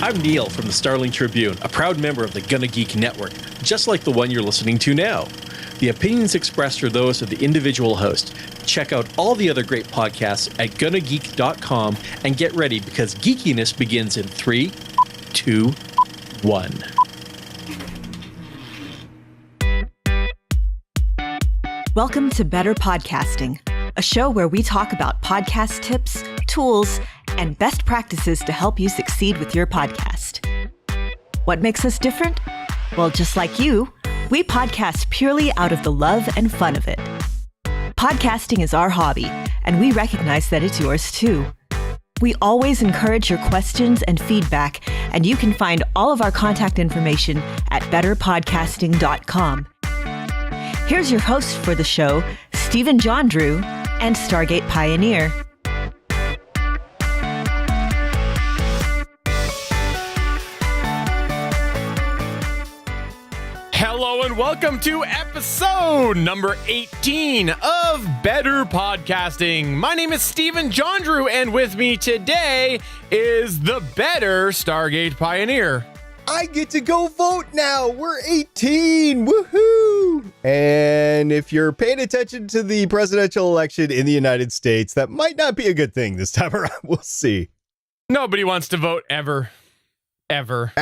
I'm Neil from the Starling Tribune, a proud member of the Gonna Geek Network, just like the one you're listening to now. The opinions expressed are those of the individual host. Check out all the other great podcasts at gonnageek.com and get ready because geekiness begins in 3, 2, 1. Welcome to Better Podcasting, a show where we talk about podcast tips, tools, and best practices to help you succeed with your podcast. What makes us different? Well, just like you, we podcast purely out of the love and fun of it. Podcasting is our hobby, and we recognize that it's yours too. We always encourage your questions and feedback, and you can find all of our contact information at betterpodcasting.com. Here's your host for the show, Stephen John Drew and Stargate Pioneer. Hello and welcome to episode number 18 of Better Podcasting. My name is Stephen John Drew, and with me today is the better Stargate Pioneer. I get to go vote now. We're 18. Woohoo! And if you're paying attention to the presidential election in the United States, that might not be a good thing this time around. We'll see. Nobody wants to vote ever. Ever.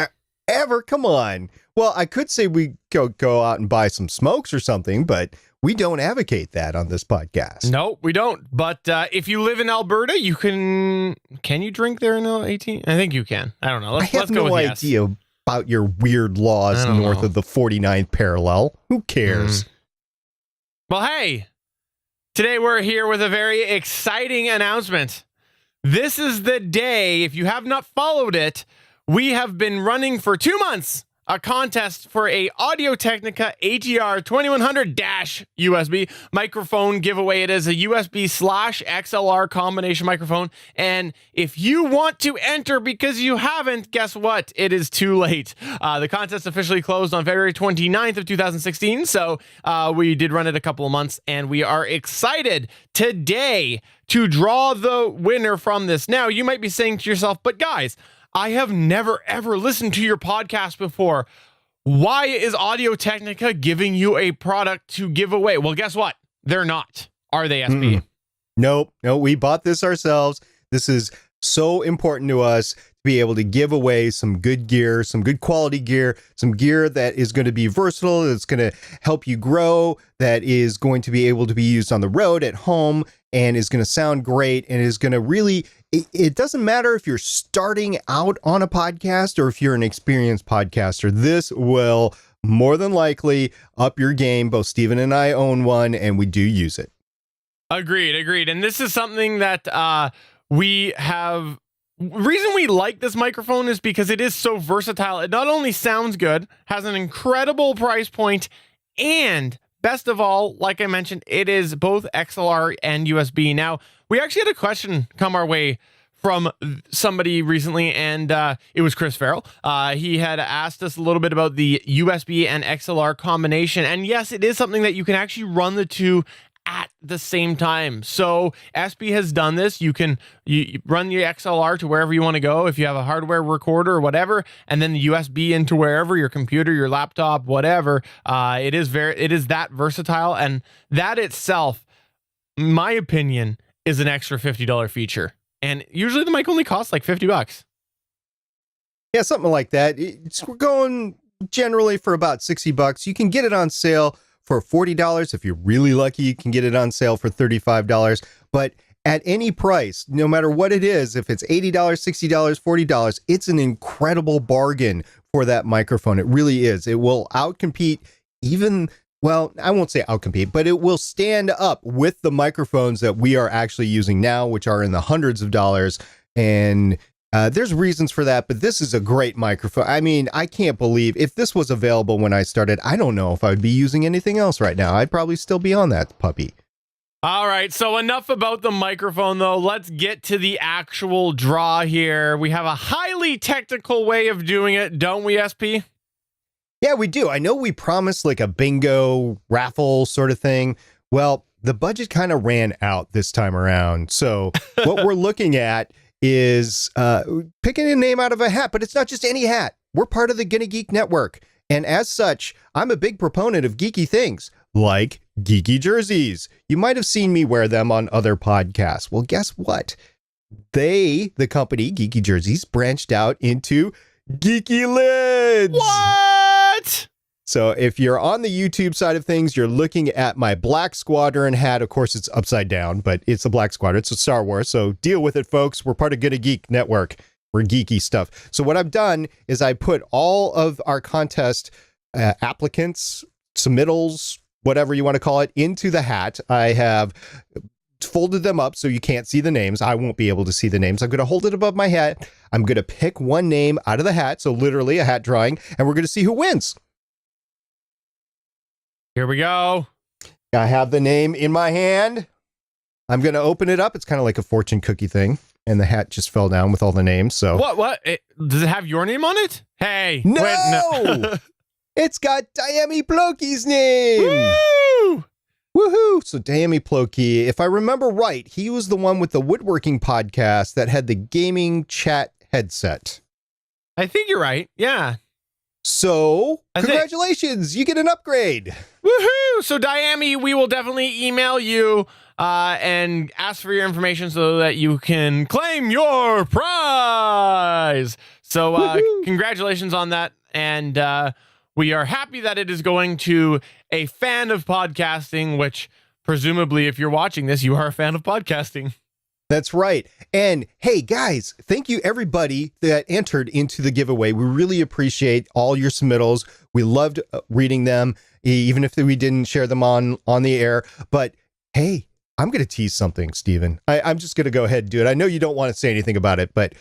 Ever? Come on. Well, I could say we go out and buy some smokes or something, but we don't advocate that on this podcast. No, we don't. But if you live in Alberta, you can you drink there in 18? I think you can. I don't know. Let's go no with idea about your weird laws north of the 49th parallel. Who cares? Well, hey, today we're here with a very exciting announcement. This is the day, if you have not followed it, we have been running for 2 months a contest for a Audio Technica ATR2100 USB microphone giveaway. It is a USB/XLR combination microphone. And if you want to enter because you haven't, guess what? It is too late. The contest officially closed on February 29th of 2016. So we did run it a couple of months, and we are excited today to draw the winner from this. Now, you might be saying to yourself, but guys, I have never, ever listened to your podcast before. Why is Audio Technica giving you a product to give away? Well, guess what? They're not. Are they, SP? Nope. No, we bought this ourselves. This is so important to us to be able to give away some good gear, some good quality gear, some gear that is going to be versatile, that's going to help you grow, that is going to be able to be used on the road, at home, and is going to sound great, and is going to really... It doesn't matter if you're starting out on a podcast or if you're an experienced podcaster. This will more than likely up your game. Both Steven and I own one, and we do use it. Agreed. And this is something that we have... Reason we like this microphone is because it is so versatile. It not only sounds good, has an incredible price point, and best of all, like I mentioned, it is both XLR and USB. Now, we actually had a question come our way from somebody recently, and it was Chris Farrell. He had asked us a little bit about the USB and XLR combination. And yes, it is something that you can actually run the two at the same time. So SP has done this. You run your XLR to wherever you want to go if you have a hardware recorder or whatever, and then the USB into wherever, your computer, your laptop, whatever. It is that versatile, and that itself, my opinion, is an extra $50 feature. And usually the mic only costs like $50. Yeah, something like that. We're going generally for about $60. You can get it on sale for $40. If you're really lucky, you can get it on sale for $35. But at any price, no matter what it is, if it's $80, $60, $40, it's an incredible bargain for that microphone. It really is. It will outcompete even... Well, I won't say outcompete, but it will stand up with the microphones that we are actually using now, which are in the hundreds of dollars. And there's reasons for that, but this is a great microphone. I mean, I can't believe if this was available when I started, I don't know if I would be using anything else right now. I'd probably still be on that puppy. All right, so enough about the microphone, though. Let's get to the actual draw here. We have a highly technical way of doing it, don't we, SP? Yeah, we do. I know we promised like a bingo raffle sort of thing. Well, the budget kind of ran out this time around. So what we're looking at is picking a name out of a hat, but it's not just any hat. We're part of the Gonna Geek Network. And as such, I'm a big proponent of geeky things, like geeky jerseys. You might have seen me wear them on other podcasts. Well, guess what? The company, Geeky Jerseys, branched out into GeekyLids. What? So if you're on the YouTube side of things, you're looking at my Black Squadron hat. Of course, it's upside down, but it's a Black Squadron. It's a Star Wars. So deal with it, folks. We're part of Gonna Geek Network. We're geeky stuff. So what I've done is I put all of our contest applicants, submittals, whatever you want to call it, into the hat. I have folded them up so you can't see the names. I won't be able to see the names. I'm going to hold it above my head. I'm going to pick one name out of the hat. So literally a hat drawing, and we're going to see who wins. Here we go. I have the name in my hand. I'm going to open it up. It's kind of like a fortune cookie thing. And the hat just fell down with all the names. So What? Does it have your name on it? Hey. No! No. It's got Diami Ploki's name. Woo! Woohoo! So Diami Ploki, if I remember right, he was the one with the woodworking podcast that had the gaming chat headset. I think you're right. Yeah. So, I think- congratulations, you get an upgrade. Woohoo! So Diami, we will definitely email you and ask for your information so that you can claim your prize. So Woohoo! congratulations on that. And we are happy that it is going to a fan of podcasting, which presumably if you're watching this, you are a fan of podcasting. That's right. And hey, guys, thank you everybody that entered into the giveaway. We really appreciate all your submittals. We loved reading them, even if we didn't share them on the air. But hey, I'm going to tease something, Steven. I'm just going to go ahead and do it. I know you don't want to say anything about it, but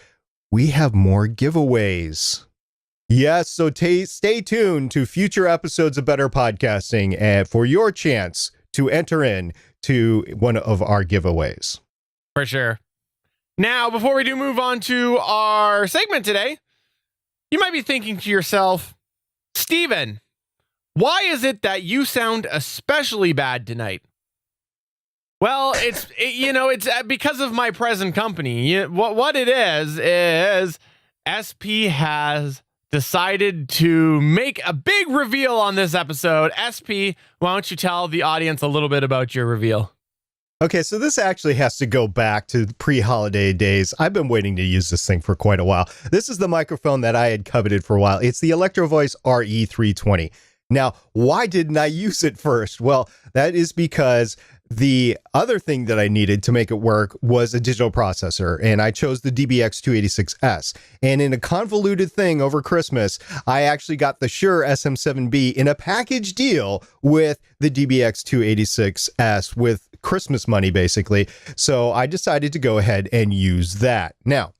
we have more giveaways. Yes, so stay tuned to future episodes of Better Podcasting for your chance to enter in to one of our giveaways. For sure. Now, before we do move on to our segment today, you might be thinking to yourself, Steven, why is it that you sound especially bad tonight? Well, it's because of my present company. What it is SP has decided to make a big reveal on this episode. SP, why don't you tell the audience a little bit about your reveal? Okay, so this actually has to go back to pre-holiday days. I've been waiting to use this thing for quite a while. This is the microphone that I had coveted for a while. It's the Electro Voice RE320. Now, why didn't I use it first? Well, that is because the other thing that I needed to make it work was a digital processor, and I chose the DBX286S. And in a convoluted thing over Christmas, I actually got the Shure SM7B in a package deal with the DBX286S with Christmas money, basically. So I decided to go ahead and use that. Now,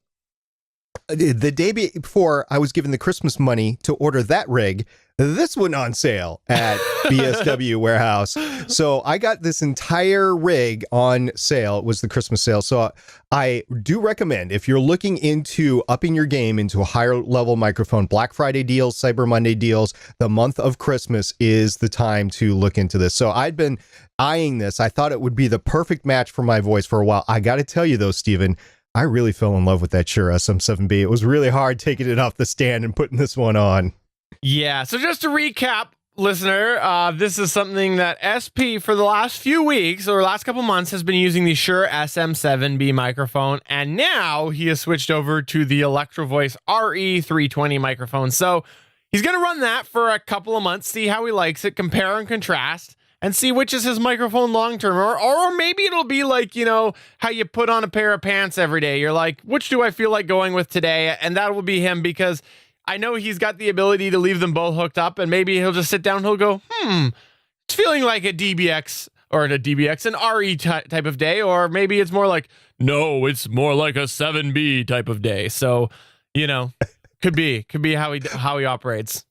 the day before I was given the Christmas money to order that rig, this went on sale at BSW Warehouse. So I got this entire rig on sale. It was the Christmas sale. So I do recommend, if you're looking into upping your game into a higher level microphone, Black Friday deals, Cyber Monday deals, the month of Christmas is the time to look into this. So I'd been eyeing this. I thought it would be the perfect match for my voice for a while. I got to tell you though, Steven, I really fell in love with that Shure SM7B. It was really hard taking it off the stand and putting this one on. Yeah, so just to recap, listener, this is something that SP for the last few weeks or last couple months has been using the Shure SM7B microphone, and now he has switched over to the Electro Voice RE320 microphone. So he's going to run that for a couple of months, see how he likes it, compare and contrast, and see which is his microphone long term. Or maybe it'll be like, you know, how you put on a pair of pants every day. You're like, which do I feel like going with today? And that will be him, because I know he's got the ability to leave them both hooked up, and maybe he'll just sit down and he'll go, it's feeling like a DBX or an RE type of day. Or maybe it's more like, no, it's more like a 7B type of day. So, you know, could be how he operates.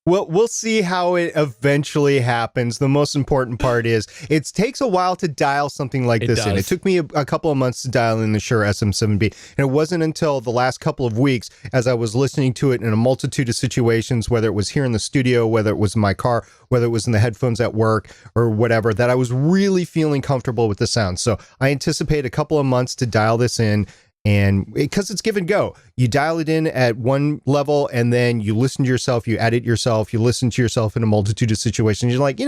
Well, we'll see how it eventually happens. The most important part is it takes a while to dial something like this in. It took me a couple of months to dial in the Shure SM7B, and it wasn't until the last couple of weeks, as I was listening to it in a multitude of situations, whether it was here in the studio, whether it was in my car, whether it was in the headphones at work or whatever, that I was really feeling comfortable with the sound. So I anticipate a couple of months to dial this in. And because it's give and go, you dial it in at one level and then you listen to yourself, you edit yourself, you listen to yourself in a multitude of situations. You're like,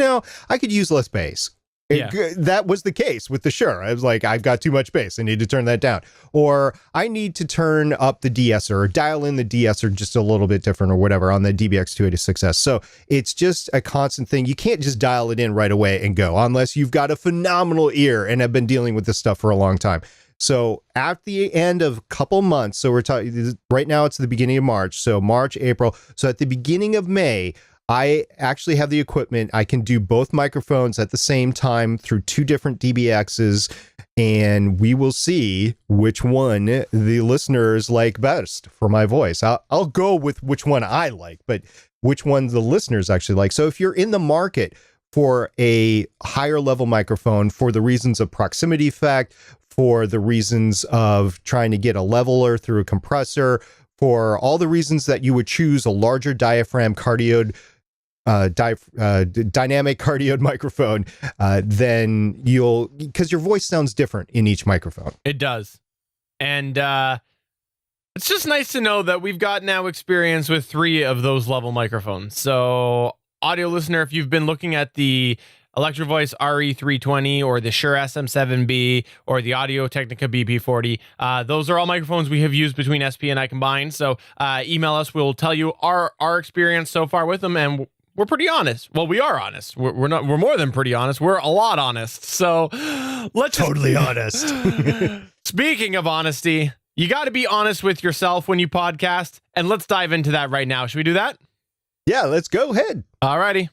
I could use less bass. Yeah. That was the case with the Shure. I was like, I've got too much bass. I need to turn that down. Or I need to turn up the de-esser or dial in the de-esser just a little bit different or whatever on the DBX286S. So it's just a constant thing. You can't just dial it in right away and go unless you've got a phenomenal ear and have been dealing with this stuff for a long time. So at the end of a couple months, so we're talking right now, it's the beginning of March. So March, April. So at the beginning of May, I actually have the equipment. I can do both microphones at the same time through 2 different DBXs, and we will see which one the listeners like best for my voice. I'll go with which one I like, but which one the listeners actually like. So if you're in the market for a higher level microphone for the reasons of proximity effect, for the reasons of trying to get a leveler through a compressor, for all the reasons that you would choose a larger diaphragm cardioid dynamic cardioid microphone, then because your voice sounds different in each microphone. It does. And it's just nice to know that we've got now experience with 3 of those level microphones. So audio listener, if you've been looking at the Electro Voice RE320 or the Shure SM7B or the Audio Technica BP40, those are all microphones we have used between SP and I combined. So email us. We'll tell you our experience so far with them, and we're pretty honest. Well, we are honest. We're more than pretty honest. We're a lot honest. So let's totally honest. Speaking of honesty, you got to be honest with yourself when you podcast, and let's dive into that right now. Should we do that? Yeah, let's go ahead. All righty.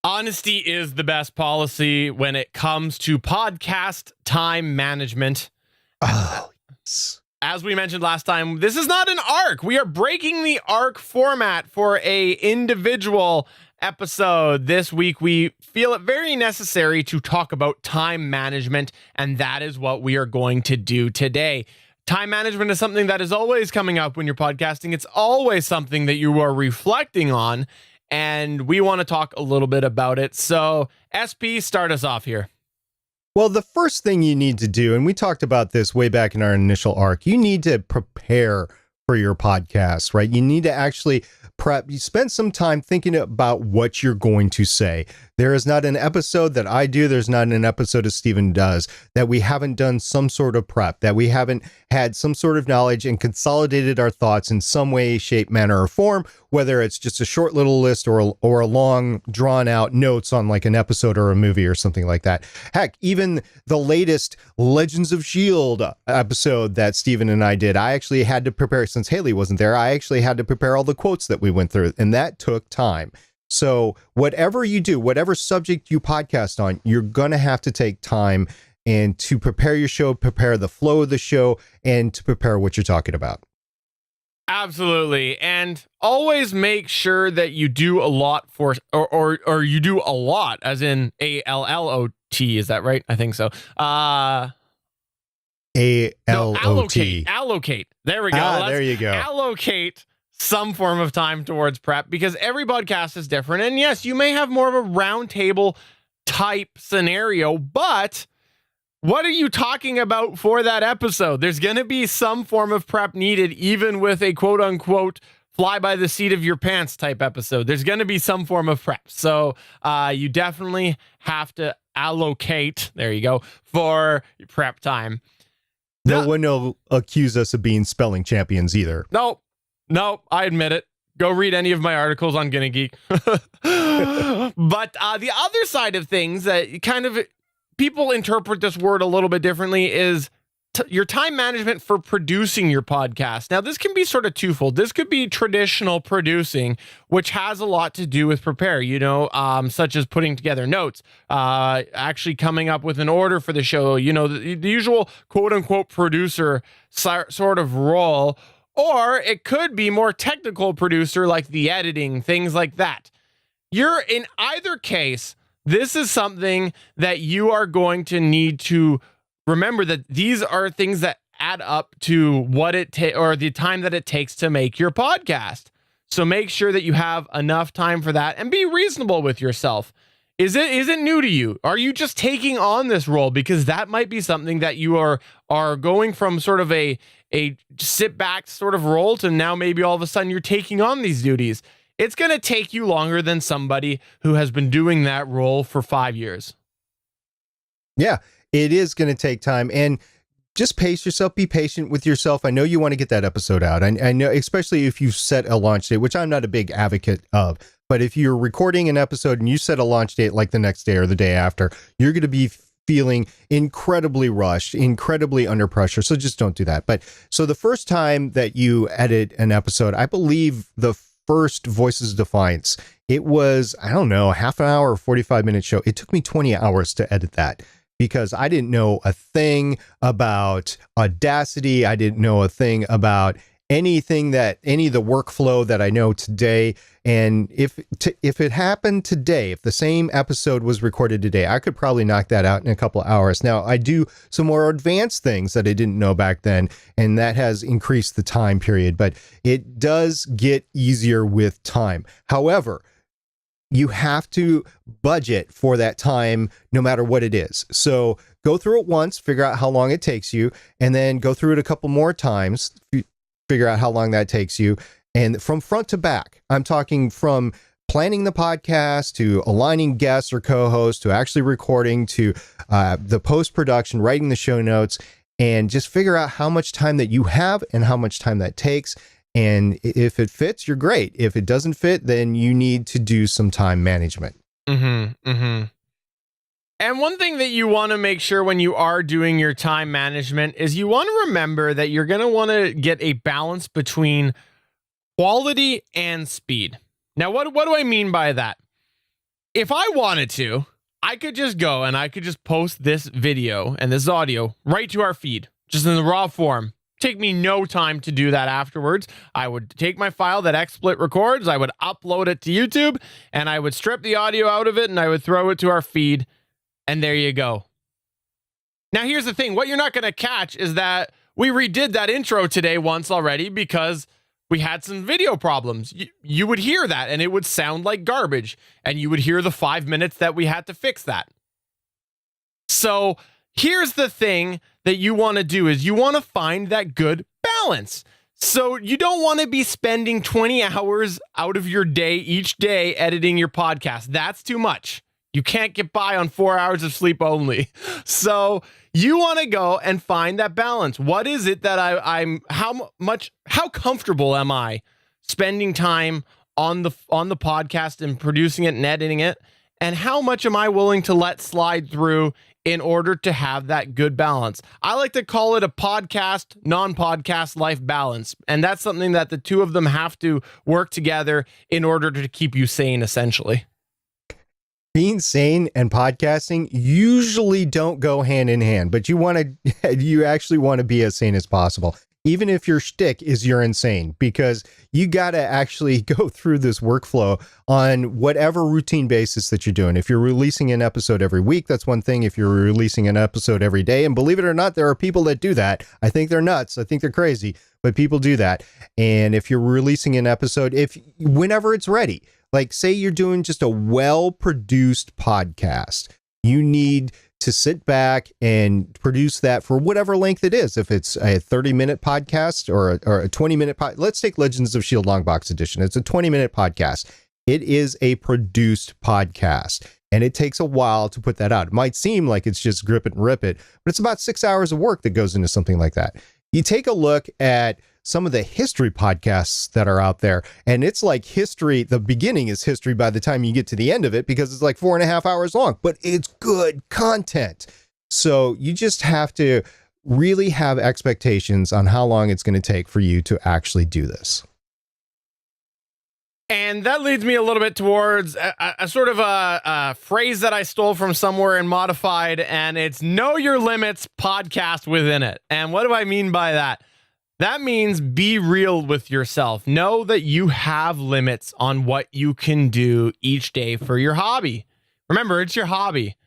Honesty is the best policy when it comes to podcast time management. Oh, yes. As we mentioned last time, this is not an arc. We are breaking the arc format for a individual episode. This week, we feel it very necessary to talk about time management, and that is what we are going to do today. Time management is something that is always coming up when you're podcasting. It's always something that you are reflecting on, and we want to talk a little bit about it. So, SP, start us off here. Well, the first thing you need to do, and we talked about this way back in our initial arc, you need to prepare for your podcast, right? You need to actually prep. You spend some time thinking about what you're going to say. There is not an episode that I do, there's not an episode of Steven does, that we haven't done some sort of prep, that we haven't had some sort of knowledge and consolidated our thoughts in some way, shape, manner, or form, whether it's just a short little list or a long, drawn-out notes on like an episode or a movie or something like that. Heck, even the latest Legends of S.H.I.E.L.D. episode that Steven and I did, I actually had to prepare, since Haley wasn't there, I actually had to prepare all the quotes that we went through, and that took time. So whatever you do, whatever subject you podcast on, you're going to have to take time and to prepare your show, prepare the flow of the show, and to prepare what you're talking about. Absolutely. And always make sure that you do a lot for, or you do a lot, as in ALLOT. Is that right? I think so. ALOT. Allocate. There we go. There you go. Allocate some form of time towards prep, because every podcast is different. And yes, you may have more of a round table type scenario, but what are you talking about for that episode? There's going to be some form of prep needed, even with a quote unquote fly by the seat of your pants type episode. There's going to be some form of prep. So you definitely have to allocate, there you go, for prep time. No one will accuse us of being spelling champions either. No, I admit it. Go read any of my articles on Gonna Geek. But the other side of things that kind of people interpret this word a little bit differently is your time management for producing your podcast. Now, this can be sort of twofold. This could be traditional producing, which has a lot to do with prepare, such as putting together notes, actually coming up with an order for the show, the usual quote unquote producer sort of role. Or it could be more technical producer, like the editing, things like that. You're in either case, this is something that you are going to need to remember, that these are things that add up to what or the time that it takes to make your podcast. So make sure that you have enough time for that and be reasonable with yourself. Is it new to you? Are you just taking on this role? Because that might be something that you are going from sort of a sit back sort of role to now maybe all of a sudden you're taking on these duties. It's going to take you longer than somebody who has been doing that role for 5 years. Yeah, it is going to take time. And just pace yourself, be patient with yourself. I know you want to get that episode out. I know, especially if you set a launch date, which I'm not a big advocate of. But if you're recording an episode and you set a launch date like the next day or the day after, you're going to be feeling incredibly rushed, incredibly under pressure. So just don't do that. But so the first time that you edit an episode, I believe the first Voices of Defiance, it was, I don't know, half an hour or 45-minute show. It took me 20 hours to edit that because I didn't know a thing about Audacity. I didn't know a thing about any of the workflow that I know today. And if it happened today, if the same episode was recorded today, I could probably knock that out in a couple of hours. Now, I do some more advanced things that I didn't know back then, and that has increased the time period, but it does get easier with time. However, you have to budget for that time no matter what it is. So go through it once, figure out how long it takes you, and then go through it a couple more times, figure out how long that takes you. And from front to back, I'm talking from planning the podcast to aligning guests or co-hosts to actually recording to the post-production, writing the show notes, and just figure out how much time that you have and how much time that takes. And if it fits, you're great. If it doesn't fit, then you need to do some time management. And one thing that you want to make sure when you are doing your time management is you want to remember that you're going to want to get a balance between quality and speed. Now, what do I mean by that? If I wanted to, I could just go and I could just post this video and this audio right to our feed, just in the raw form. Take me no time to do that afterwards. I would take my file that XSplit records, I would upload it to YouTube, and I would strip the audio out of it and I would throw it to our feed. And there you go. Now, here's the thing. What you're not going to catch is that we redid that intro today once already because we had some video problems. You would hear that and it would sound like garbage. And you would hear the 5 minutes that we had to fix that. So here's the thing that you want to do is you want to find that good balance. So you don't want to be spending 20 hours out of your day each day editing your podcast. That's too much. You can't get by on 4 hours of sleep only. So you want to go and find that balance. What is it that how comfortable am I spending time on the podcast and producing it and editing it? And how much am I willing to let slide through in order to have that good balance? I like to call it a podcast, non-podcast life balance. And that's something that the two of them have to work together in order to keep you sane, essentially. Being sane and podcasting usually don't go hand in hand, but you actually want to be as sane as possible, even if your shtick is you're insane, because you got to actually go through this workflow on whatever routine basis that you're doing. If you're releasing an episode every week, that's one thing. If you're releasing an episode every day, and believe it or not, there are people that do that. I think they're nuts. I think they're crazy, but people do that. And if you're releasing an episode, whenever it's ready, like say you're doing just a well-produced podcast, you need to sit back and produce that for whatever length it is. If it's a 30-minute podcast or a 20-minute let's take Legends of S.H.I.E.L.D. Long Box Edition. It's a 20-minute podcast. It is a produced podcast, and it takes a while to put that out. It might seem like it's just grip it and rip it, but it's about 6 hours of work that goes into something like that. You take a look at some of the history podcasts that are out there, and it's like history. The beginning is history by the time you get to the end of it, because it's like 4.5 hours long, but it's good content. So you just have to really have expectations on how long it's going to take for you to actually do this. And that leads me a little bit towards a sort of a phrase that I stole from somewhere and modified, and it's know your limits, podcast within it. And what do I mean by that? That means be real with yourself. Know that you have limits on what you can do each day for your hobby. Remember, it's your hobby.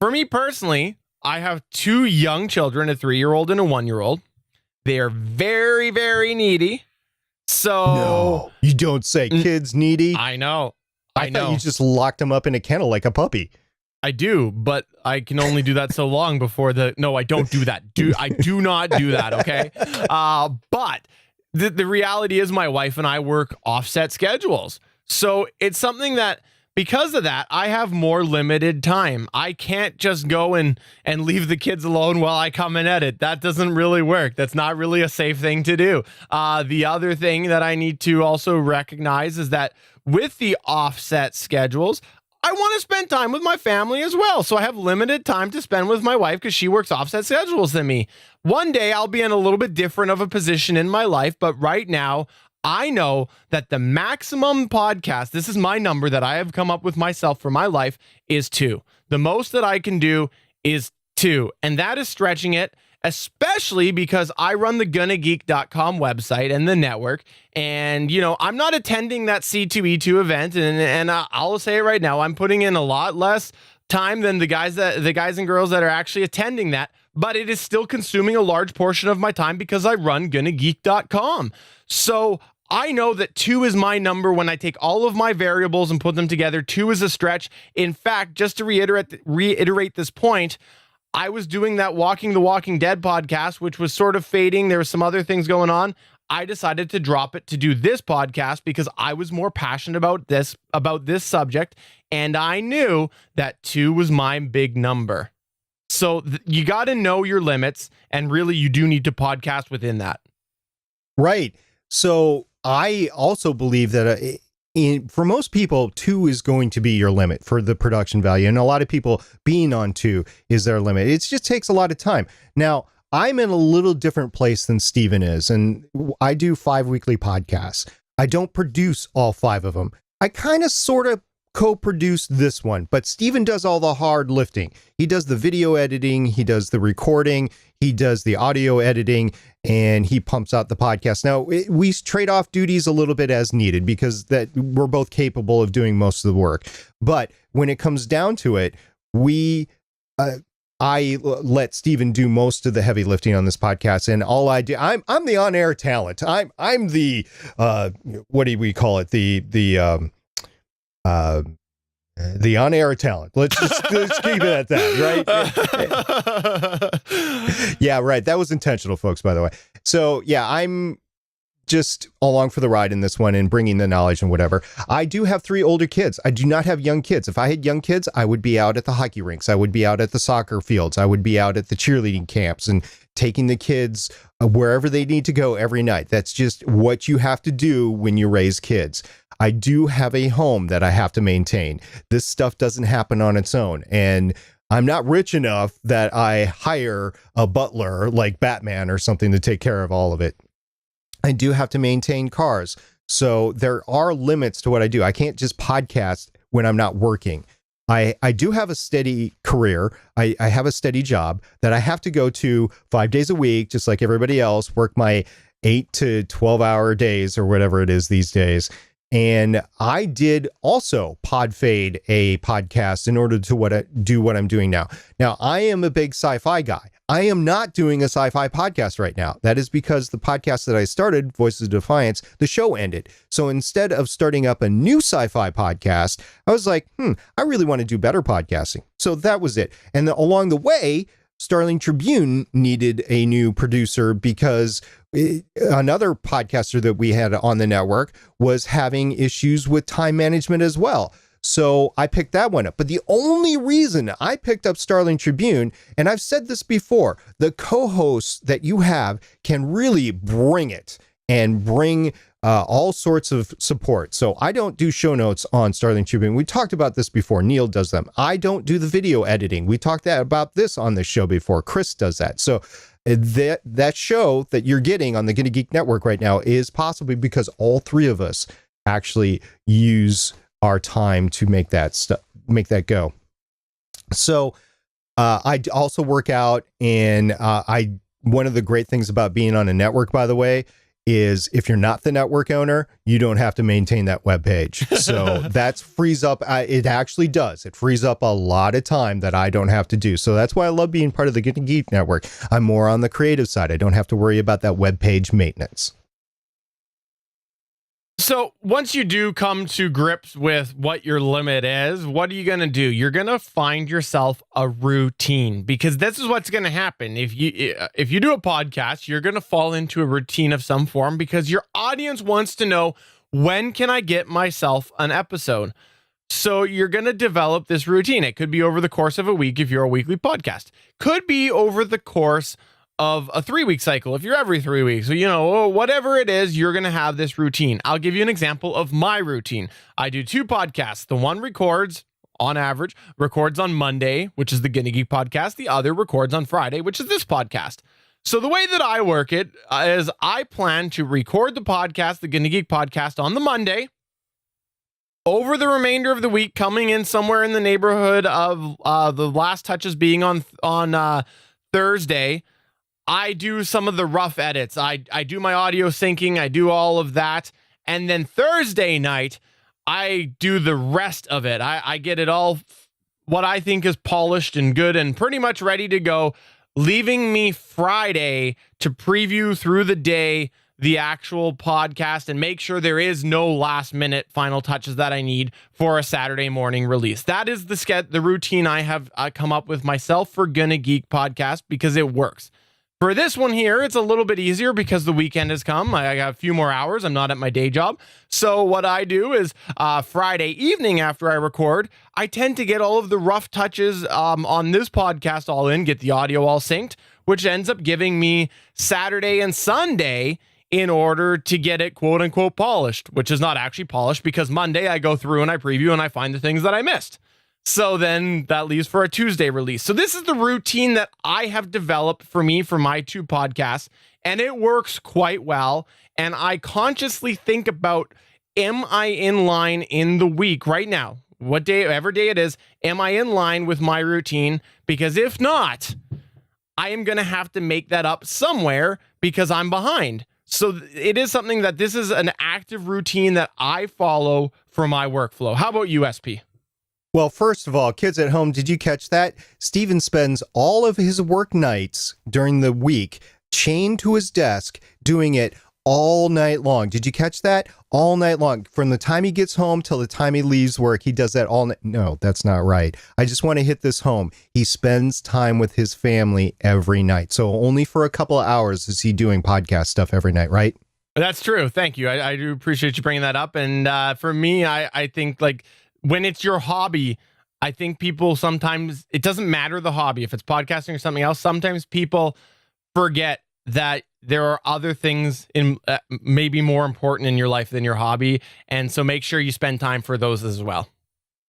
For me personally, I have 2 young children, a 3-year-old and a 1-year-old. They are very, very needy. So No, you don't say. Kids needy. I know. I thought you just locked them up in a kennel like a puppy. I do, but I can only do that so long before no, I don't do that. I do not do that. Okay. But the reality is my wife and I work offset schedules. So it's something that, because of that, I have more limited time. I can't just go and leave the kids alone while I come and edit. That doesn't really work. That's not really a safe thing to do. The other thing that I need to also recognize is that with the offset schedules, I want to spend time with my family as well. So I have limited time to spend with my wife because she works offset schedules than me. One day I'll be in a little bit different of a position in my life, but right now I know that the maximum podcast, this is my number that I have come up with myself for my life, is 2. The most that I can do is 2. And that is stretching it, especially because I run the GonnaGeek.com website and the network. And, I'm not attending that C2E2 event. And I'll say it right now, I'm putting in a lot less time than the guys and girls that are actually attending that. But it is still consuming a large portion of my time because I run GonnaGeek.com. So I know that 2 is my number when I take all of my variables and put them together. 2 is a stretch. In fact, just to reiterate this point, I was doing that Walking the Walking Dead podcast, which was sort of fading. There were some other things going on. I decided to drop it to do this podcast because I was more passionate about this subject. And I knew that 2 was my big number. So you got to know your limits, and really you do need to podcast within that. Right. So I also believe that for most people, 2 is going to be your limit for the production value. And a lot of people being on 2 is their limit. It just takes a lot of time. Now, I'm in a little different place than Steven is, and I do 5 weekly podcasts. I don't produce all 5 of them. I kind of sort of co-produce this one, but Steven does all the hard lifting. He does the video editing, he does the recording, he does the audio editing, and he pumps out the podcast. Now, we trade off duties a little bit as needed because that we're both capable of doing most of the work. But when it comes down to it, I let Steven do most of the heavy lifting on this podcast, and all I do, I'm the on-air talent. I'm the what do we call it? The on-air talent. Let's keep it at that, right? Yeah, right. That was intentional, folks, by the way. So yeah, I'm just along for the ride in this one and bringing the knowledge and whatever. I do have 3 older kids. I do not have young kids. If I had young kids, I would be out at the hockey rinks. I would be out at the soccer fields. I would be out at the cheerleading camps and taking the kids wherever they need to go every night. That's just what you have to do when you raise kids. I do have a home that I have to maintain. This stuff doesn't happen on its own. And I'm not rich enough that I hire a butler like Batman or something to take care of all of it. I do have to maintain cars. So there are limits to what I do. I can't just podcast when I'm not working. I do have a steady career. I have a steady job that I have to go to 5 days a week, just like everybody else, work my 8 to 12 hour days or whatever it is these days. And I did also pod fade a podcast in order to do what I'm doing now. Now, I am a big sci-fi guy. I am not doing a sci-fi podcast right now. That is because the podcast that I started, Voices of Defiance, the show ended. So instead of starting up a new sci-fi podcast, I was like, I really want to do better podcasting. So that was it. And along the way, Starling Tribune needed a new producer because another podcaster that we had on the network was having issues with time management as well. So I picked that one up. But the only reason I picked up Starling Tribune, and I've said this before, the co-hosts that you have can really bring it and bring all sorts of support. So I don't do show notes on Starling Tribune. We talked about this before. Neil does them. I don't do the video editing. We talked about this on the show before. Chris does that. So that show that you're getting on the Gonna Geek Network right now is possibly because all 3 of us actually use our time to make that go. So I also work out, and one of the great things about being on a network, by the way, is if you're not the network owner, you don't have to maintain that web page. So that frees up, it actually does. It frees up a lot of time that I don't have to do. So that's why I love being part of the Gonna Geek Network. I'm more on the creative side. I don't have to worry about that web page maintenance. So once you do come to grips with what your limit is, what are you going to do? You're going to find yourself a routine, because this is what's going to happen. If you do a podcast, you're going to fall into a routine of some form, because your audience wants to know, when can I get myself an episode? So you're going to develop this routine. It could be over the course of a week if you're a weekly podcast. Could be over the course of a 3-week cycle if you're every 3 weeks. So, whatever it is, you're going to have this routine. I'll give you an example of my routine. I do 2 podcasts. The one records, on average, records on Monday, which is the Guinea Geek podcast. The other records on Friday, which is this podcast. So the way that I work it is I plan to record the podcast, the Guinea Geek podcast, on the Monday. Over the remainder of the week, coming in somewhere in the neighborhood of the last touches being on Thursday, I do some of the rough edits. I do my audio syncing. I do all of that. And then Thursday night, I do the rest of it. I get it all, what I think is polished and good and pretty much ready to go, leaving me Friday to preview through the day the actual podcast and make sure there is no last minute final touches that I need for a Saturday morning release. That is the routine I have come up with myself for Gonna Geek podcast, because it works. For this one here, it's a little bit easier because the weekend has come. I got a few more hours. I'm not at my day job. So what I do is Friday evening after I record, I tend to get all of the rough touches on this podcast all in, get the audio all synced, which ends up giving me Saturday and Sunday in order to get it quote unquote polished, which is not actually polished, because Monday I go through and I preview and I find the things that I missed. So then that leaves for a Tuesday release. So this is the routine that I have developed for me for my 2 podcasts, and it works quite well. And I consciously think about, am I in line in the week right now? Whatever day it is, am I in line with my routine? Because if not, I am going to have to make that up somewhere because I'm behind. So it is something that this is an active routine that I follow for my workflow. How about you, SP? Well, first of all, kids at home, did you catch that? Steven spends all of his work nights during the week chained to his desk doing it all night long. Did you catch that? All night long. From the time he gets home till the time he leaves work, he does that all night. No, that's not right. I just want to hit this home. He spends time with his family every night. So only for a couple of hours is he doing podcast stuff every night, right? That's true. Thank you. I do appreciate you bringing that up. And for me, I think, like, when it's your hobby, I think people sometimes, it doesn't matter the hobby. If it's podcasting or something else, sometimes people forget that there are other things in maybe more important in your life than your hobby. And so make sure you spend time for those as well.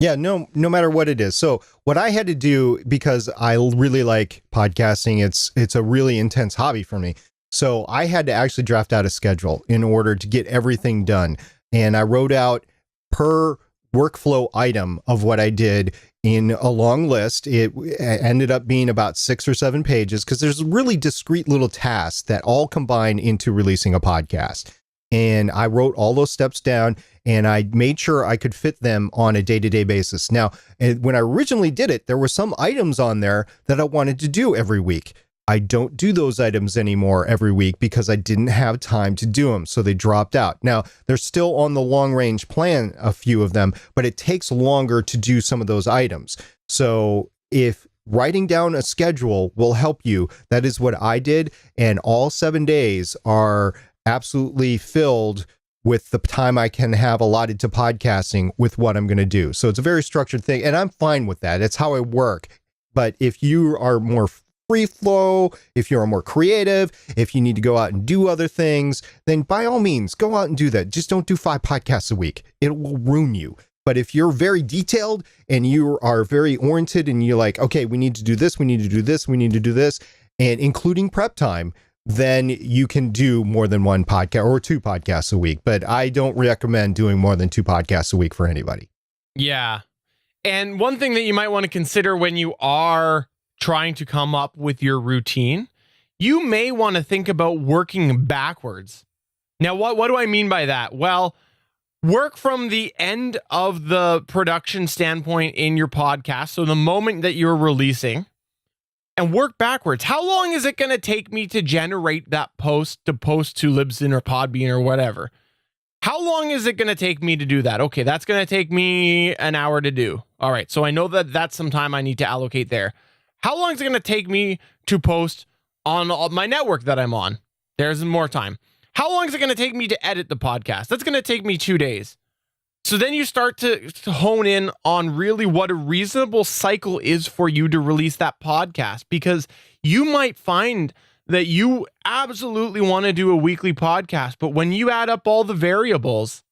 Yeah, no matter what it is. So what I had to do, because I really like podcasting, it's a really intense hobby for me. So I had to actually draft out a schedule in order to get everything done. And I wrote out per workflow item of what I did in a long list. It ended up being about 6 or 7 pages, because there's really discrete little tasks that all combine into releasing a podcast. And I wrote all those steps down, and I made sure I could fit them on a day-to-day basis. Now, when I originally did it, there were some items on there that I wanted to do every week. I don't do those items anymore every week because I didn't have time to do them. So they dropped out. Now, they're still on the long range plan, a few of them, but it takes longer to do some of those items. So if writing down a schedule will help you, that is what I did. And all 7 days are absolutely filled with the time I can have allotted to podcasting with what I'm going to do. So it's a very structured thing, and I'm fine with that. It's how I work. But if you are more free flow, if you're more creative, if you need to go out and do other things, then by all means, go out and do that. Just don't do 5 podcasts a week. It will ruin you. But if you're very detailed and you are very oriented and you're like, okay, we need to do this, we need to do this, we need to do this, and including prep time, then you can do more than 1 podcast or 2 podcasts a week. But I don't recommend doing more than 2 podcasts a week for anybody. Yeah. And one thing that you might want to consider when you are trying to come up with your routine, you may want to think about working backwards. Now, what do I mean by that? Well, work from the end of the production standpoint in your podcast, so the moment that you're releasing, and work backwards. How long is it going to take me to generate that post to Libsyn or Podbean or whatever? How long is it going to take me to do that? Okay, that's going to take me an hour to do. All right, so I know that that's some time I need to allocate there. How long is it going to take me to post on my network that I'm on? There's more time. How long is it going to take me to edit the podcast? That's going to take me 2 days. So then you start to hone in on really what a reasonable cycle is for you to release that podcast, because you might find that you absolutely want to do a weekly podcast, but when you add up all the variables,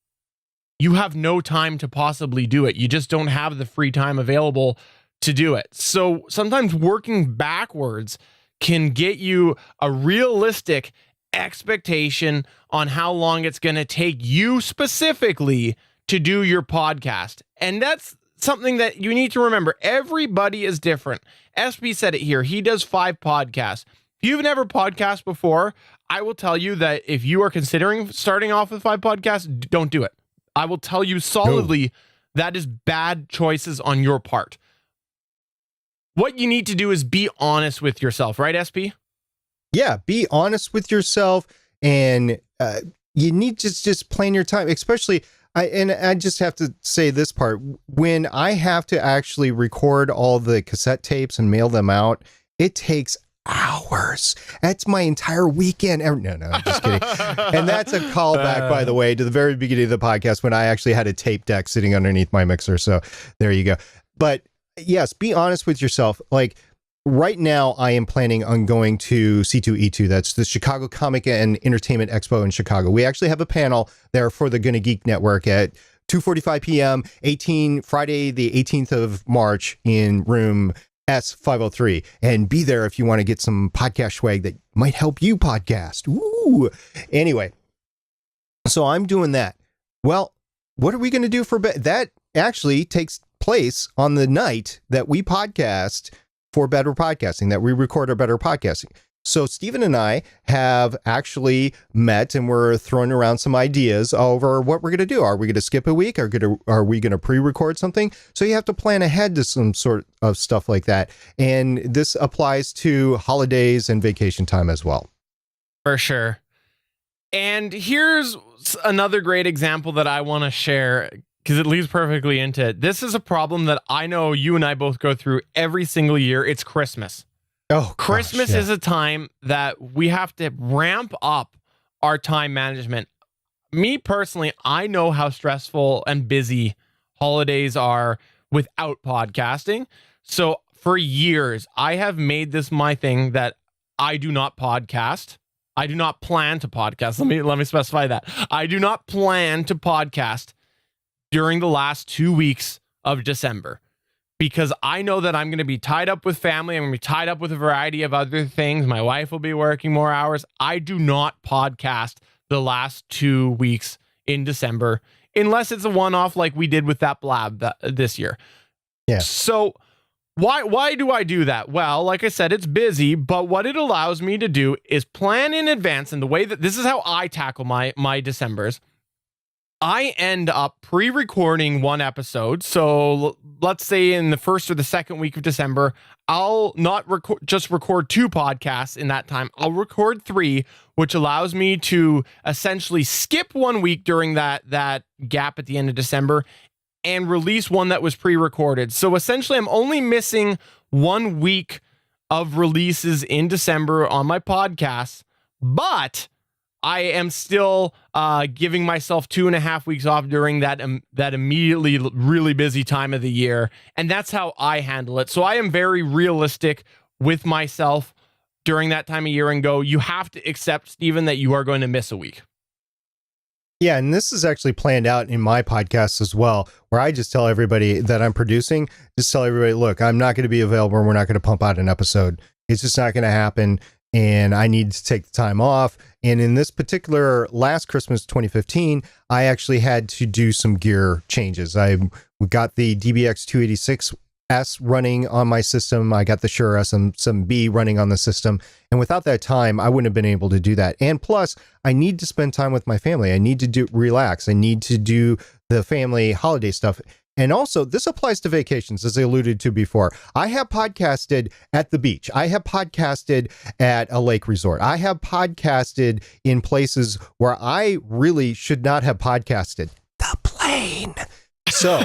you have no time to possibly do it. You just don't have the free time available to do it. So sometimes working backwards can get you a realistic expectation on how long it's going to take you specifically to do your podcast. And that's something that you need to remember. Everybody is different. SB said it here. He does 5 podcasts. If you've never podcast before, I will tell you that if you are considering starting off with 5 podcasts, don't do it. I will tell you solidly that is bad choices on your part. What you need to do is be honest with yourself, right, SP? Yeah, be honest with yourself, and you need to just plan your time, especially I just have to say this part. When I have to actually record all the cassette tapes and mail them out, it takes hours. That's my entire weekend. No, I'm just kidding. And that's a callback, by the way, to the very beginning of the podcast when I actually had a tape deck sitting underneath my mixer. So there you go. But yes, be honest with yourself. Like right now, I am planning on going to C2E2. That's the Chicago Comic and Entertainment Expo in Chicago. We actually have a panel there for the Gonna Geek Network at 2:45 p.m. Friday, the 18th of March in room S503, and be there if you want to get some podcast swag that might help you podcast. Ooh. Anyway, so I'm doing that. Well, what are we going to do for that? Actually takes place on the night that we podcast for Better Podcasting, that we record our Better Podcasting. So Stephen and I have actually met, and we're throwing around some ideas over what we're going to do. Are we going to skip a week? Are we going to pre-record something? So you have to plan ahead to some sort of stuff like that. And this applies to holidays and vacation time as well. For sure. And here's another great example that I want to share, because it leads perfectly into it. This is a problem that I know you and I both go through every single year. It's Christmas. Oh, Christmas is a time that we have to ramp up our time management. Me personally, I know how stressful and busy holidays are without podcasting. So for years, I have made this my thing that I do not podcast. I do not plan to podcast. Let me specify that. I do not plan to podcast during the last 2 weeks of December, because I know that I'm going to be tied up with family. I'm going to be tied up with a variety of other things. My wife will be working more hours. I do not podcast the last 2 weeks in December, unless it's a one-off like we did with that blab this year. Yeah. So why do I do that? Well, like I said, it's busy, but what it allows me to do is plan in advance. And the way that this is how I tackle my Decembers. I end up pre-recording one episode. So let's say in the first or the second week of December, I'll not just record 2 podcasts in that time. I'll record 3, which allows me to essentially skip 1 week during that gap at the end of December and release one that was pre-recorded. So essentially, I'm only missing 1 week of releases in December on my podcasts, but I am still giving myself 2.5 weeks off during that immediately really busy time of the year. And that's how I handle it. So I am very realistic with myself during that time of year and go, you have to accept, Stephen, that you are going to miss a week. Yeah, and this is actually planned out in my podcast as well, where I just tell everybody that I'm producing, just tell everybody, look, I'm not going to be available and we're not going to pump out an episode. It's just not going to happen. And I need to take the time off. And in this particular last Christmas 2015, I actually had to do some gear changes. We got the DBX 286S running on my system. I got the Shure SM7B running on the system. And without that time, I wouldn't have been able to do that. And plus, I need to spend time with my family. I need to relax. I need to do the family holiday stuff. And also, this applies to vacations, as I alluded to before. I have podcasted at the beach. I have podcasted at a lake resort. I have podcasted in places where I really should not have podcasted. The plane. So,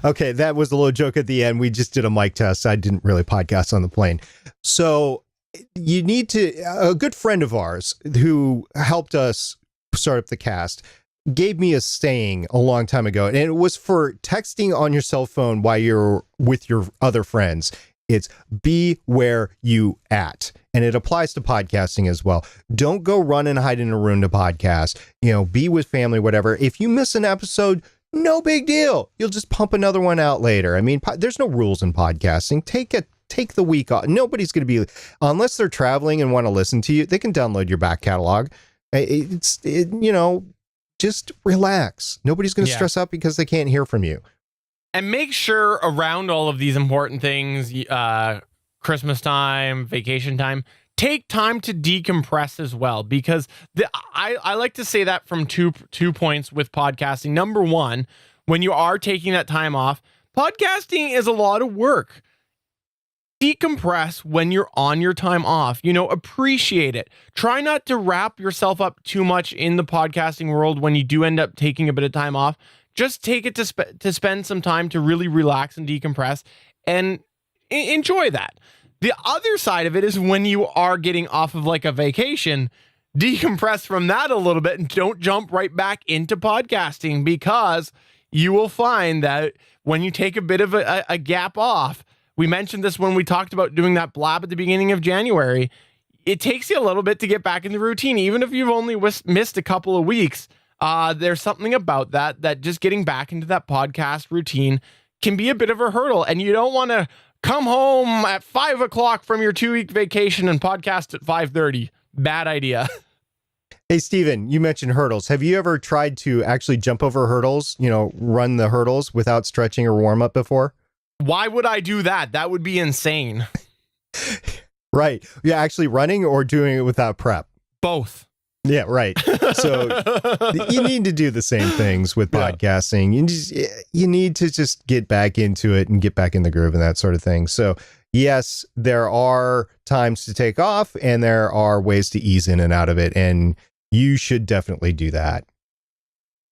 okay, that was a little joke at the end. We just did a mic test. I didn't really podcast on the plane. So you need to, a good friend of ours who helped us start up the cast gave me a saying a long time ago, and it was for texting on your cell phone while you're with your other friends. It's be where you at. And it applies to podcasting as well. Don't go run and hide in a room to podcast. Be with family, whatever. If you miss an episode, no big deal. You'll just pump another one out later. I mean, there's no rules in podcasting. Take the week off. Nobody's going to be, unless they're traveling and want to listen to you, they can download your back catalog. Just relax. Nobody's going to stress out because they can't hear from you. And make sure around all of these important things, Christmas time, vacation time, take time to decompress as well, because I like to say that from two points with podcasting. Number one, when you are taking that time off, podcasting is a lot of work. Decompress when you're on your time off. Appreciate it. Try not to wrap yourself up too much in the podcasting world when you do end up taking a bit of time off. Just take it to spend some time to really relax and decompress and enjoy that. The other side of it is when you are getting off of like a vacation, decompress from that a little bit and don't jump right back into podcasting, because you will find that when you take a bit of a gap off, we mentioned this when we talked about doing that blab at the beginning of January, it takes you a little bit to get back in the routine. Even if you've only missed a couple of weeks, there's something about that just getting back into that podcast routine can be a bit of a hurdle. And you don't want to come home at 5 o'clock from your 2-week vacation and podcast at 5:30. Bad idea. Hey, Steven, you mentioned hurdles. Have you ever tried to actually jump over hurdles, run the hurdles without stretching or warm up before? Why would I do that? That would be insane. Right. Yeah, actually running or doing it without prep? Both. Yeah, right. So you need to do the same things with podcasting. You need to just get back into it and get back in the groove and that sort of thing. So yes, there are times to take off and there are ways to ease in and out of it. And you should definitely do that.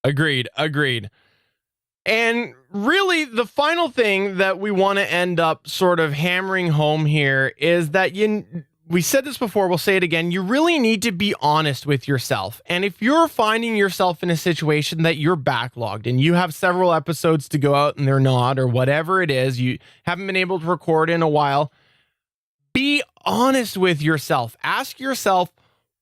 Agreed. And really, the final thing that we want to end up sort of hammering home here is that we said this before, we'll say it again, you really need to be honest with yourself. And if you're finding yourself in a situation that you're backlogged and you have several episodes to go out and they're not, or whatever it is, you haven't been able to record in a while, be honest with yourself. Ask yourself,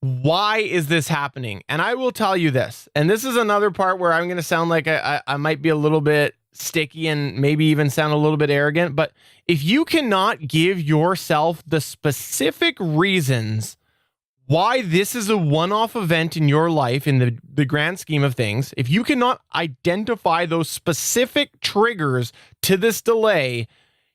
why is this happening? And I will tell you this, and this is another part where I'm going to sound like I might be a little bit sticky and maybe even sound a little bit arrogant, but if you cannot give yourself the specific reasons why this is a one-off event in your life in the grand scheme of things, if you cannot identify those specific triggers to this delay,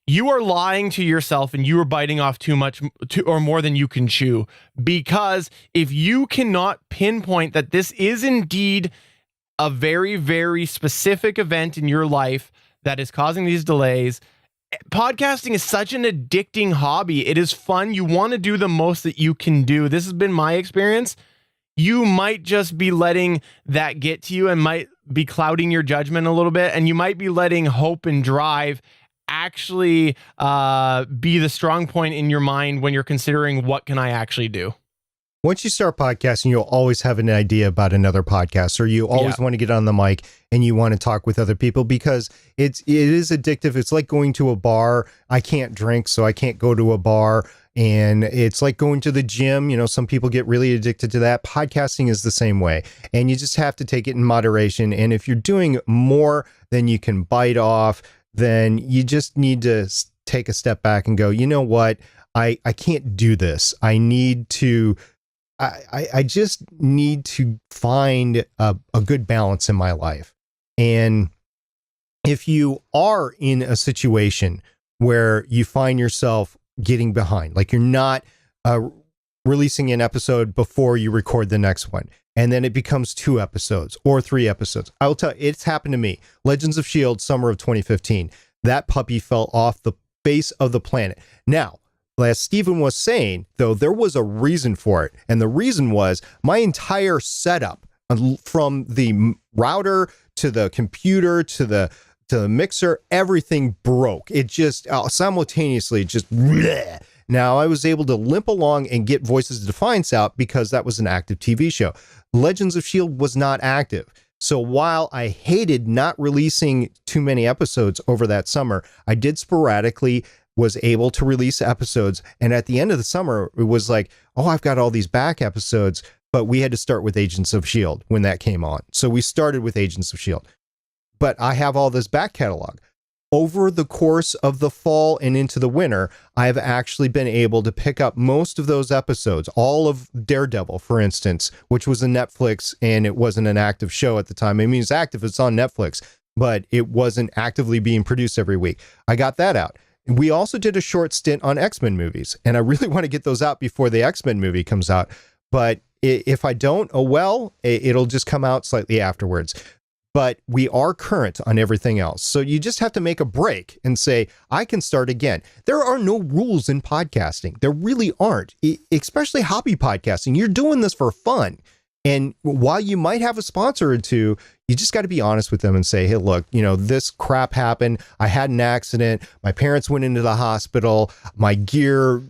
you are lying to yourself and you are biting off too much or more than you can chew. Because if you cannot pinpoint that this is indeed a very, very specific event in your life that is causing these delays, podcasting is such an addicting hobby. It is fun. You want to do the most that you can do. This has been my experience. You might just be letting that get to you and might be clouding your judgment a little bit. And you might be letting hope and drive actually be the strong point in your mind when you're considering what can I actually do. Once you start podcasting, you'll always have an idea about another podcast, or you always want to get on the mic and you want to talk with other people because it is addictive. It's like going to a bar. I can't drink, so I can't go to a bar. And it's like going to the gym. Some people get really addicted to that. Podcasting is the same way. And you just have to take it in moderation. And if you're doing more than you can bite off, then you just need to take a step back and go, you know what? I can't do this. I just need to find a good balance in my life. And if you are in a situation where you find yourself getting behind, like you're not releasing an episode before you record the next one, and then it becomes 2 episodes or 3 episodes. I will tell you, it's happened to me. Legends of S.H.I.E.L.D., summer of 2015. That puppy fell off the face of the planet. Now, as Stephen was saying, though, there was a reason for it. And the reason was my entire setup, from the router to the computer to the mixer, everything broke. It just simultaneously just bleh. Now I was able to limp along and get Voices of Defiance out because that was an active TV show. Legends of S.H.I.E.L.D. was not active. So while I hated not releasing too many episodes over that summer, I did sporadically was able to release episodes. And at the end of the summer, it was like, oh, I've got all these back episodes, but we had to start with Agents of S.H.I.E.L.D. when that came on. So we started with Agents of S.H.I.E.L.D. But I have all this back catalog. Over the course of the fall and into the winter, I've actually been able to pick up most of those episodes, all of Daredevil, for instance, which was a Netflix, and it wasn't an active show at the time. I mean, it's active, it's on Netflix, but it wasn't actively being produced every week. I got that out. We also did a short stint on X-Men movies, and I really want to get those out before the X-Men movie comes out. But if I don't, oh well, it'll just come out slightly afterwards. But we are current on everything else. So you just have to make a break and say, I can start again. There are no rules in podcasting. There really aren't, especially hobby podcasting. You're doing this for fun. And while you might have a sponsor or two, you just got to be honest with them and say, hey, look, this crap happened. I had an accident. My parents went into the hospital. My gear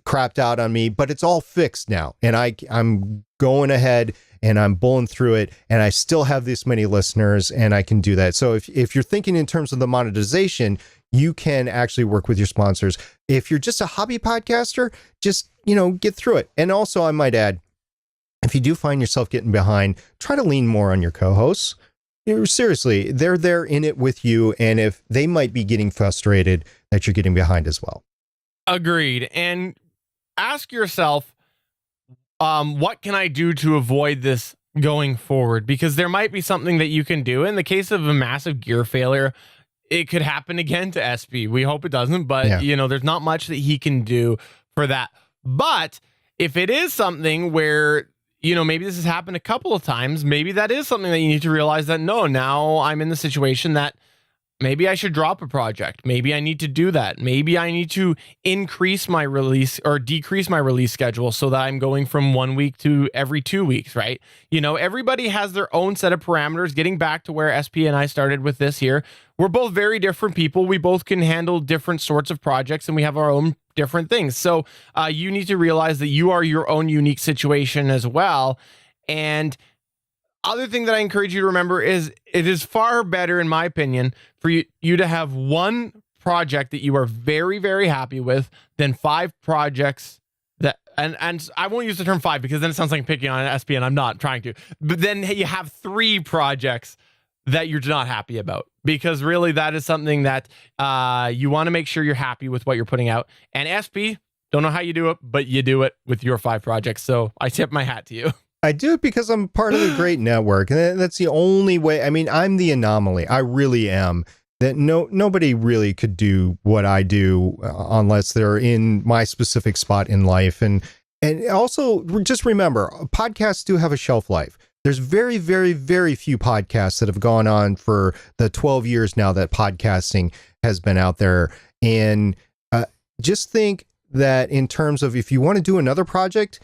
crapped out on me, but it's all fixed now. And I'm going ahead and I'm bowling through it, and I still have this many listeners, and I can do that. So if you're thinking in terms of the monetization, you can actually work with your sponsors. If you're just a hobby podcaster, just, get through it. And also, I might add, if you do find yourself getting behind, try to lean more on your co-hosts. Seriously, they're there in it with you, and if they might be getting frustrated that you're getting behind as well. Agreed. And ask yourself, what can I do to avoid this going forward? Because there might be something that you can do. In the case of a massive gear failure, it could happen again to SP. We hope it doesn't, but there's not much that he can do for that. But if it is something where, maybe this has happened a couple of times, maybe that is something that you need to realize that, no, now I'm in the situation that maybe I should drop a project. Maybe I need to do that. Maybe I need to increase my release or decrease my release schedule so that I'm going from 1 week to every 2 weeks, right? Everybody has their own set of parameters. Getting back to where SP and I started with this here, we're both very different people. We both can handle different sorts of projects, and we have our own different things. So you need to realize that you are your own unique situation as well. And other thing that I encourage you to remember is it is far better, in my opinion, for you to have one project that you are very, very happy with than 5 projects that, and I won't use the term 5 because then it sounds like I'm picking on an SP, and I'm not trying to, but then you have 3 projects that you're not happy about, because really that is something that you want to make sure you're happy with what you're putting out. And SP, don't know how you do it, but you do it with your 5 projects. So I tip my hat to you. I do it because I'm part of the great network, and that's the only way. I mean, I'm the anomaly. I really am. That nobody really could do what I do unless they're in my specific spot in life. And also, just remember, podcasts do have a shelf life. There's very, very, very few podcasts that have gone on for the 12 years now that podcasting has been out there. And just think that in terms of if you want to do another project,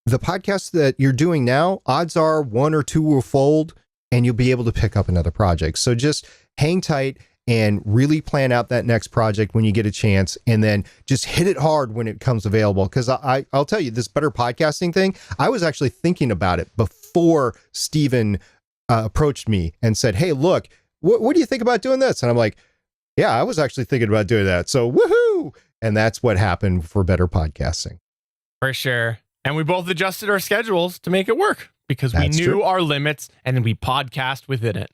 the podcast that you're doing now, odds are 1 or 2 will fold and you'll be able to pick up another project. So just hang tight and really plan out that next project when you get a chance, and then just hit it hard when it comes available. Because I'll tell you, this Better Podcasting thing, I was actually thinking about it before Stephen approached me and said, hey, look, what do you think about doing this? And I'm like, yeah, I was actually thinking about doing that. So woohoo! And that's what happened for Better Podcasting. For sure. And we both adjusted our schedules to make it work because we knew true. Our limits, and then we podcast within it.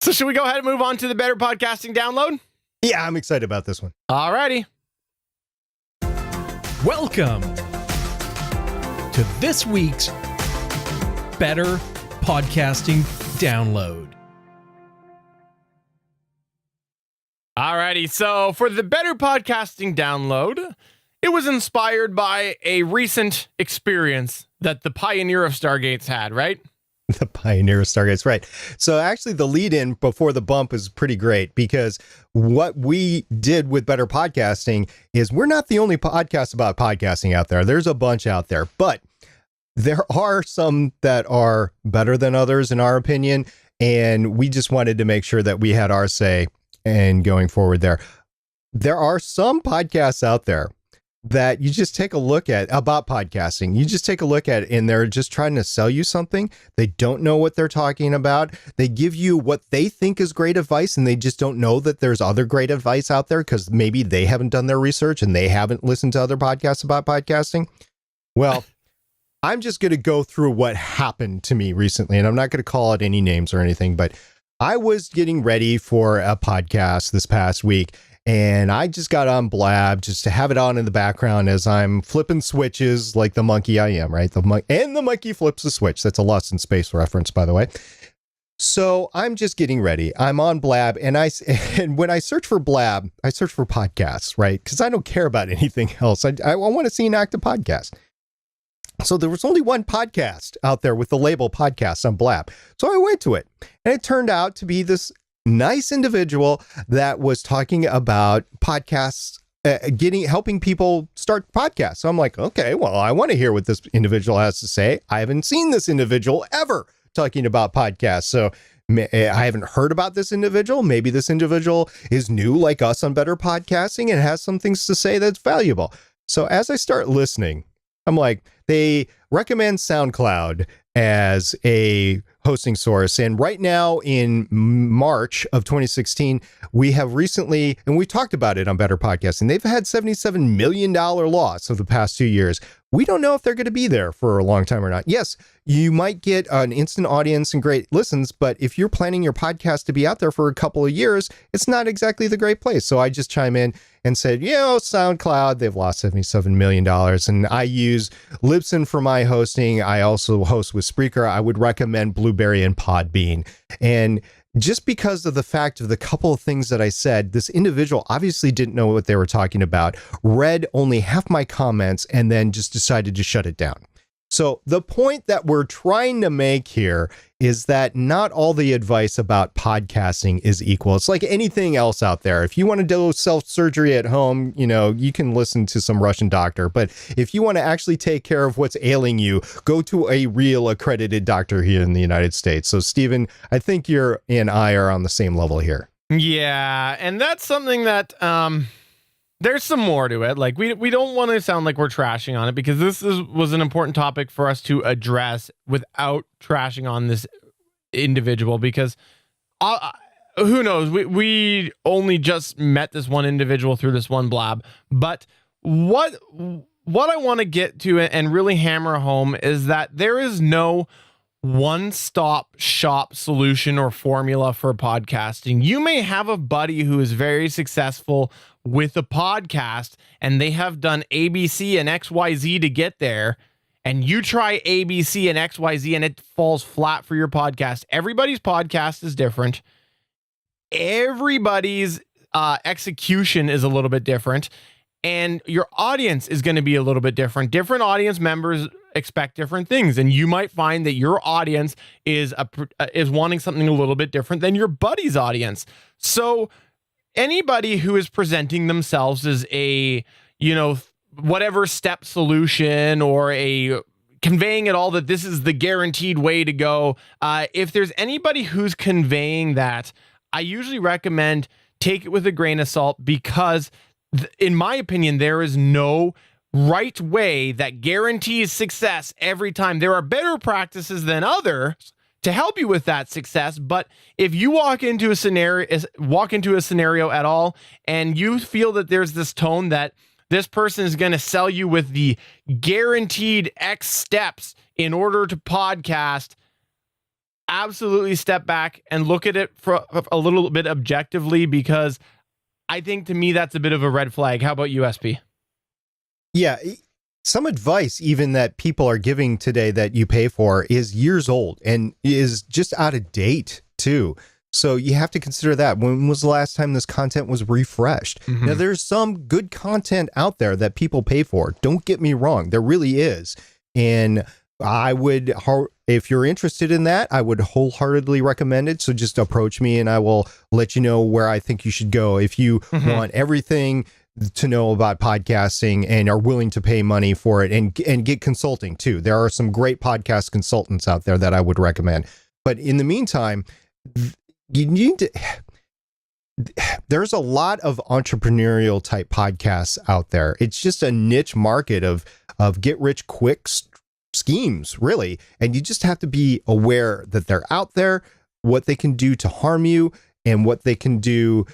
So should we go ahead and move on to the Better Podcasting download? Yeah, I'm excited about this one. All righty. Welcome to this week's Better Podcasting download. All righty. So for the Better Podcasting download, it was inspired by a recent experience that the pioneer of Stargates had, right? The pioneer of Stargates, right. So actually the lead in before the bump is pretty great, because what we did with Better Podcasting is we're not the only podcast about podcasting out there. There's a bunch out there, but there are some that are better than others in our opinion. And we just wanted to make sure that we had our say and going forward there. There are some podcasts out there that you just take a look at about podcasting. You just take a look at it and they're just trying to sell you something. They don't know what they're talking about. They give you what they think is great advice and they just don't know that there's other great advice out there because maybe they haven't done their research and they haven't listened to other podcasts about podcasting. Well, I'm just going to go through what happened to me recently, and I'm not going to call out any names or anything, but I was getting ready for a podcast this past week. And I just got on Blab just to have it on in the background as I'm flipping switches like the monkey I am, right? The monkey flips the switch. That's a Lost in Space reference, by the way. So I'm just getting ready. I'm on Blab, and when I search for Blab, I search for podcasts, right? Because I don't care about anything else. I want to see an active podcast. So there was only one podcast out there with the label podcast on Blab. So I went to it, and it turned out to be this nice individual that was talking about podcasts, helping people start podcasts. So I'm like, okay, well, I want to hear what this individual has to say. I haven't seen this individual ever talking about podcasts. So I haven't heard about this individual. Maybe this individual is new like us on Better Podcasting and has some things to say that's valuable. So as I start listening, I'm like, they recommend SoundCloud as a hosting source. And right now in March of 2016, we have recently, and we talked about it on Better Podcasting, they've had $77 million loss over the past 2 years. We don't know if they're going to be there for a long time or not. Yes, you might get an instant audience and great listens, but if you're planning your podcast to be out there for a couple of years, it's not exactly the great place. So I just chime in and said, SoundCloud, they've lost $77 million. And I use Libsyn for my hosting. I also host with Spreaker. I would recommend Blueberry and Podbean. And just because of the fact of the couple of things that I said, this individual obviously didn't know what they were talking about, read only half my comments, and then just decided to shut it down. So the point that we're trying to make here is that not all the advice about podcasting is equal. It's like anything else out there. If you want to do self-surgery at home, you can listen to some Russian doctor. But if you want to actually take care of what's ailing you, go to a real accredited doctor here in the United States. So, Stephen, I think you and I are on the same level here. Yeah, and that's something that there's some more to it. Like we don't want to sound like we're trashing on it, because this was an important topic for us to address without trashing on this individual, because who knows, we only just met this one individual through this one blab. But what I want to get to and really hammer home is that there is no one-stop shop solution or formula for podcasting. You may have a buddy who is very successful with a podcast and they have done ABC and XYZ to get there, and you try ABC and XYZ and it falls flat for your podcast. Everybody's podcast is different. Everybody's execution is a little bit different, and your audience is going to be a little bit different. Different audience members expect different things, and you might find that your audience is wanting something a little bit different than your buddy's audience. So anybody who is presenting themselves as a, whatever step solution or a conveying it all that this is the guaranteed way to go, if there's anybody who's conveying that, I usually recommend take it with a grain of salt, because in my opinion, there is no right way that guarantees success every time. There are better practices than others to help you with that success. But if you walk into a scenario at all, and you feel that there's this tone that this person is going to sell you with the guaranteed X steps in order to podcast, absolutely step back and look at it for a little bit objectively, because I think to me that's a bit of a red flag. How about you, SP? Yeah, some advice even that people are giving today that you pay for is years old and is just out of date too. So you have to consider that. When was the last time this content was refreshed? Mm-hmm. Now, there's some good content out there that people pay for. Don't get me wrong. There really is. And I would, if you're interested in that, I would wholeheartedly recommend it. So just approach me and I will let you know where I think you should go. If you want everything to know about podcasting and are willing to pay money for it and get consulting too. There are some great podcast consultants out there that I would recommend. But in the meantime, you need to, there's a lot of entrepreneurial type podcasts out there. It's just a niche market of get rich quick schemes, really. And you just have to be aware that they're out there, what they can do to harm you and what they can do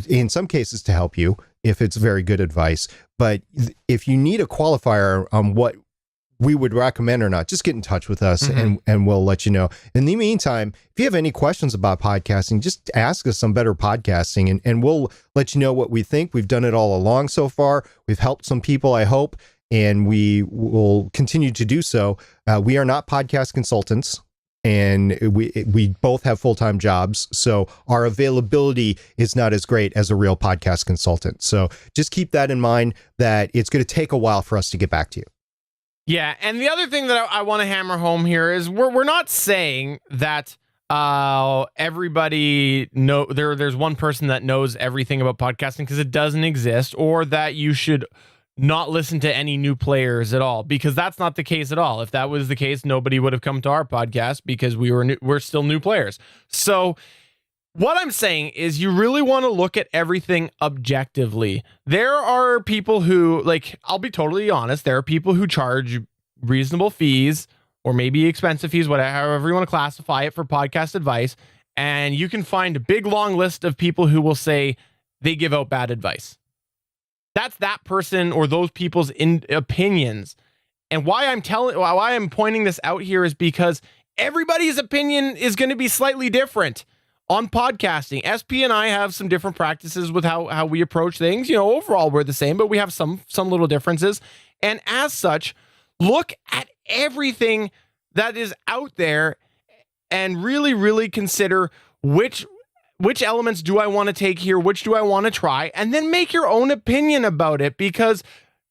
in some cases to help you if it's very good advice. But if you need a qualifier on what we would recommend or not, just get in touch with us and we'll let you know. In the meantime, if you have any questions about podcasting, just ask us some better podcasting and we'll let you know what we think. We've done it all along so far. We've helped some people, I hope, and we will continue to do so. We are not podcast consultants, and we both have full-time jobs, so our availability is not as great as a real podcast consultant. So just keep that in mind, that it's going to take a while for us to get back to you. Yeah, and the other thing that I want to hammer home here is we're not saying that everybody there's one person that knows everything about podcasting, because it doesn't exist, or that you should not listen to any new players at all, because that's not the case at all. If that was the case, nobody would have come to our podcast, because we're still new players. So what I'm saying is you really want to look at everything objectively. There are people who, like, I'll be totally honest, there are people who charge reasonable fees or maybe expensive fees, whatever, however you want to classify it, for podcast advice. And you can find a big long list of people who will say they give out bad advice. That's that person or those people's opinions. And why I'm pointing this out here is because everybody's opinion is going to be slightly different on podcasting. SP and I have some different practices with how we approach things. You know, overall we're the same, but we have some little differences. And as such, look at everything that is out there and really, really consider which elements do I want to take here? Which do I want to try? And then make your own opinion about it, because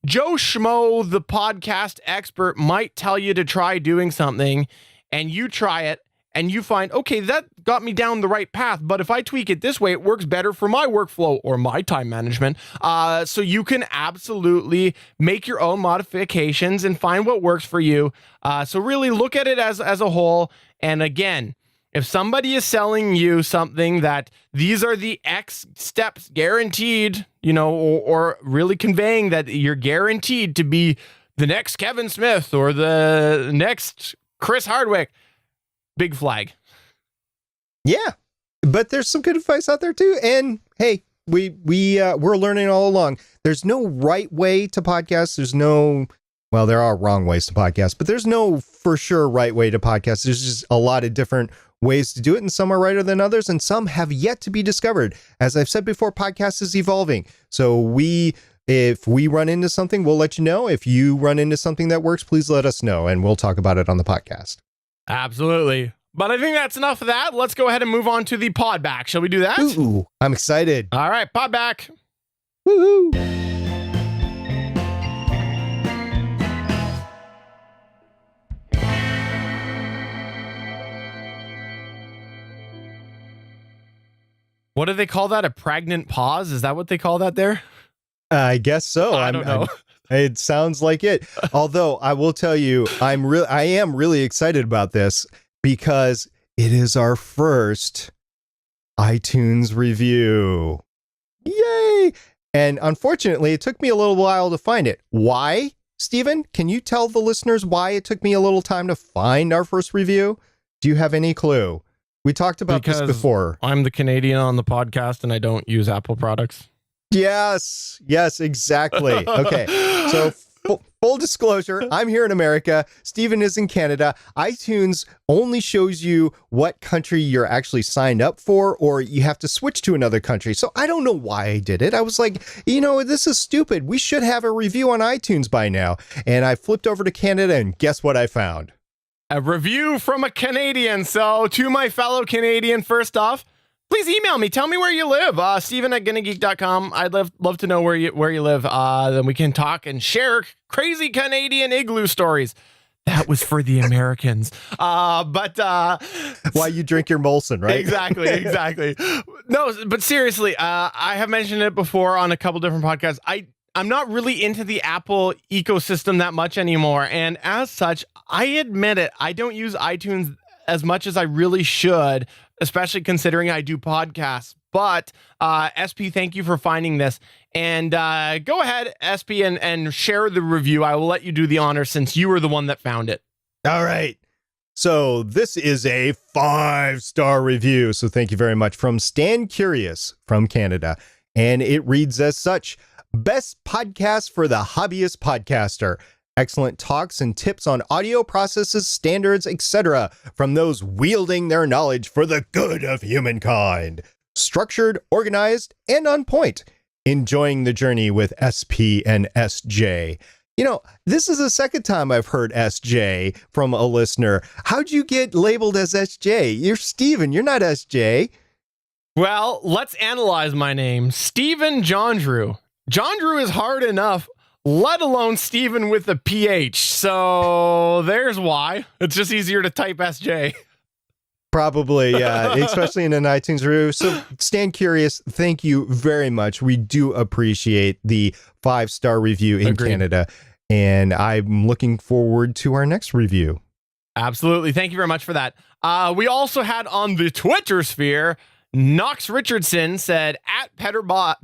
Joe Schmo, the podcast expert, might tell you to try doing something and you try it and you find, okay, that got me down the right path, but if I tweak it this way, it works better for my workflow or my time management. So you can absolutely make your own modifications and find what works for you. So really look at it as a whole. And again, if somebody is selling you something that these are the X steps guaranteed, you know, or really conveying that you're guaranteed to be the next Kevin Smith or the next Chris Hardwick, big flag. Yeah, but there's some good advice out there too. And hey, we're learning all along. There's no right way to podcast. There are wrong ways to podcast, but there's no for sure right way to podcast. There's just a lot of different ways to do it, and some are righter than others, and some have yet to be discovered. As I've said before, podcast is evolving. So if we run into something, we'll let you know. If you run into something that works, please let us know, and we'll talk about it on the podcast. Absolutely. But I think that's enough of that. Let's go ahead and move on to the pod back. Shall we do that? Ooh, I'm excited. All right, pod back. Woohoo! What do they call that? A pregnant pause? Is that what they call that there? I guess so. I don't know. It sounds like it. Although I will tell you, I am really excited about this because it is our first iTunes review. Yay! And unfortunately, it took me a little while to find it. Why, Stephen? Can you tell the listeners why it took me a little time to find our first review? Do you have any clue? We talked about this before. I'm the Canadian on the podcast and I don't use Apple products. Yes, exactly. Okay, so full disclosure, I'm here in America. Stephen is in Canada. iTunes only shows you what country you're actually signed up for, or you have to switch to another country. So I don't know why I did it. I was like, this is stupid. We should have a review on iTunes by now. And I flipped over to Canada, and guess what I found? A review from a Canadian. So to my fellow Canadian, first off, please email me. Tell me where you live. Steven@GonnaGeek.com. I'd love to know where you live. Then we can talk and share crazy Canadian igloo stories. That was for the Americans. But Why you drink your Molson, right? Exactly. No, but seriously, I have mentioned it before on a couple different podcasts. I'm not really into the Apple ecosystem that much anymore. And as such, I admit it, I don't use iTunes as much as I really should, especially considering I do podcasts. But SP, thank you for finding this. And go ahead, SP, and share the review. I will let you do the honor since you were the one that found it. All right. So this is a 5-star review. So thank you very much from Stan Curious from Canada. And it reads as such: best podcast for the hobbyist podcaster. Excellent talks and tips on audio processes, standards, etc. from those wielding their knowledge for the good of humankind. Structured, organized, and on point. Enjoying the journey with SP and SJ. You know, this is the second time I've heard SJ from a listener. How'd you get labeled as SJ? You're Steven, you're not SJ. Well, let's analyze my name. Steven John Drew. John Drew is hard enough, let alone Steven with a PH. So there's why. It's just easier to type SJ. Probably, yeah, especially in an iTunes review. So, Stan Curious, thank you very much. We do appreciate the 5-star review in Canada, and I'm looking forward to our next review. Absolutely. Thank you very much for that. We also had on the Twitter sphere, Knox Richardson said, at Betterpod,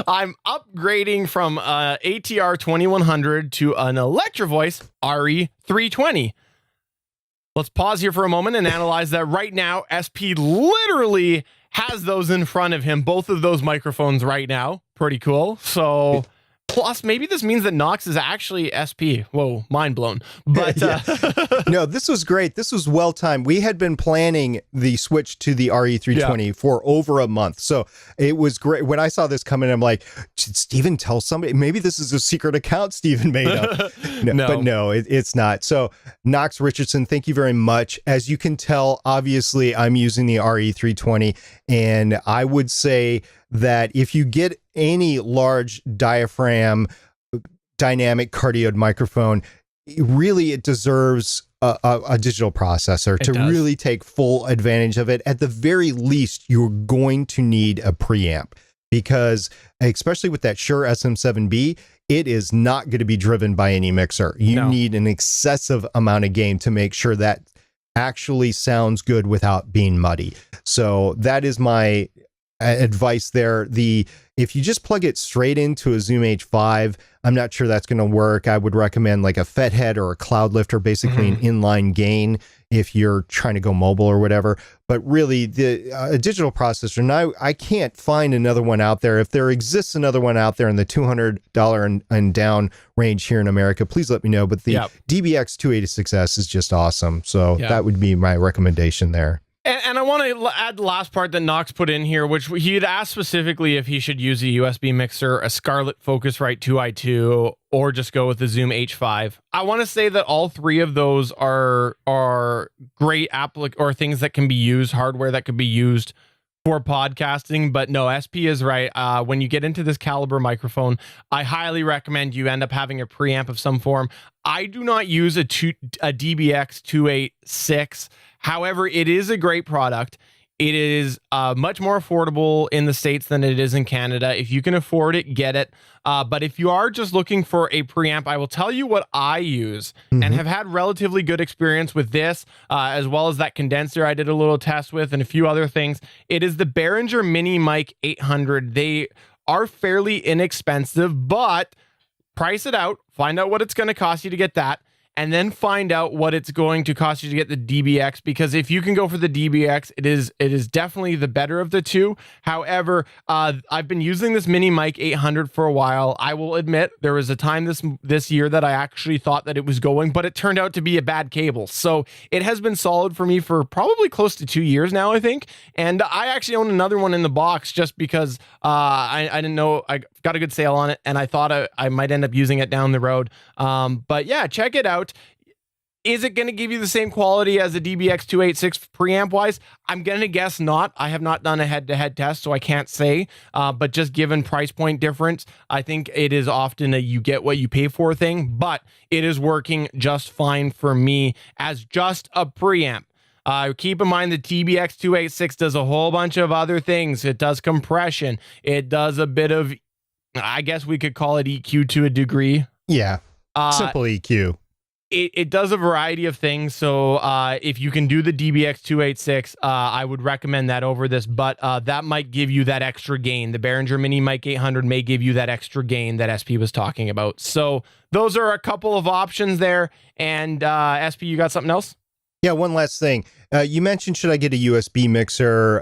I'm upgrading from ATR2100 to an Electro Voice RE320. Let's pause here for a moment and analyze that right now. SP literally has those in front of him, both of those microphones right now. Pretty cool. So, plus, maybe this means that Knox is actually SP. Whoa, mind blown. But no, this was great. This was well timed. We had been planning the switch to the RE320 for over a month. So it was great. When I saw this come in, I'm like, should Steven tell somebody? Maybe this is a secret account Steven made up. No. But no, it's not. So Knox Richardson, thank you very much. As you can tell, obviously, I'm using the RE320, and I would say that if you get any large diaphragm dynamic cardioid microphone, it deserves a digital processor to really take full advantage of it. At the very least, you're going to need a preamp, because especially with that Shure SM7B, it is not going to be driven by any mixer. You need an excessive amount of gain to make sure that actually sounds good without being muddy. So that is my advice there. If you just plug it straight into a Zoom H5, I'm not sure that's going to work. I would recommend like a FET head or a cloud lifter, basically an inline gain if you're trying to go mobile or whatever. But really, a digital processor, now I can't find another one out there. If there exists another one out there in the $200 and down range here in America, please let me know. But the DBX 286S is just awesome. So that would be my recommendation there. And I want to add the last part that Knox put in here, which he had asked specifically if he should use a USB mixer, a Scarlett Focusrite 2i2, or just go with the Zoom H5. I want to say that all three of those are great things that can be used, hardware that could be used for podcasting. But no, SP is right. When you get into this caliber microphone, I highly recommend you end up having a preamp of some form. I do not use a DBX 286. However, it is a great product. It is much more affordable in the States than it is in Canada. If you can afford it, get it. But if you are just looking for a preamp, I will tell you what I use and have had relatively good experience with this, as well as that condenser I did a little test with and a few other things. It is the Behringer Mini Mic 800. They are fairly inexpensive, but price it out, find out what it's going to cost you to get that, and then find out what it's going to cost you to get the DBX, because if you can go for the DBX, it is definitely the better of the two. However, I've been using this Mini Mic 800 for a while. I will admit there was a time this year that I actually thought that it was going, but it turned out to be a bad cable. So it has been solid for me for probably close to 2 years now, I think. And I actually own another one in the box just because I didn't know, I got a good sale on it, and I thought I might end up using it down the road. But yeah, check it out. Is it going to give you the same quality as a DBX286 preamp wise? I'm going to guess not. I have not done a head-to-head test, so I can't say. But just given price point difference, I think it is often a you get what you pay for thing, but it is working just fine for me as just a preamp. Keep in mind the DBX286 does a whole bunch of other things. It does compression. It does a bit of, I guess we could call it EQ to a degree. Yeah, simple EQ. It does a variety of things. So if you can do the DBX286, I would recommend that over this, but that might give you that extra gain. The Behringer Mini Mic 800 may give you that extra gain that SP was talking about. So those are a couple of options there. And SP, you got something else? Yeah, one last thing. You mentioned, should I get a USB mixer,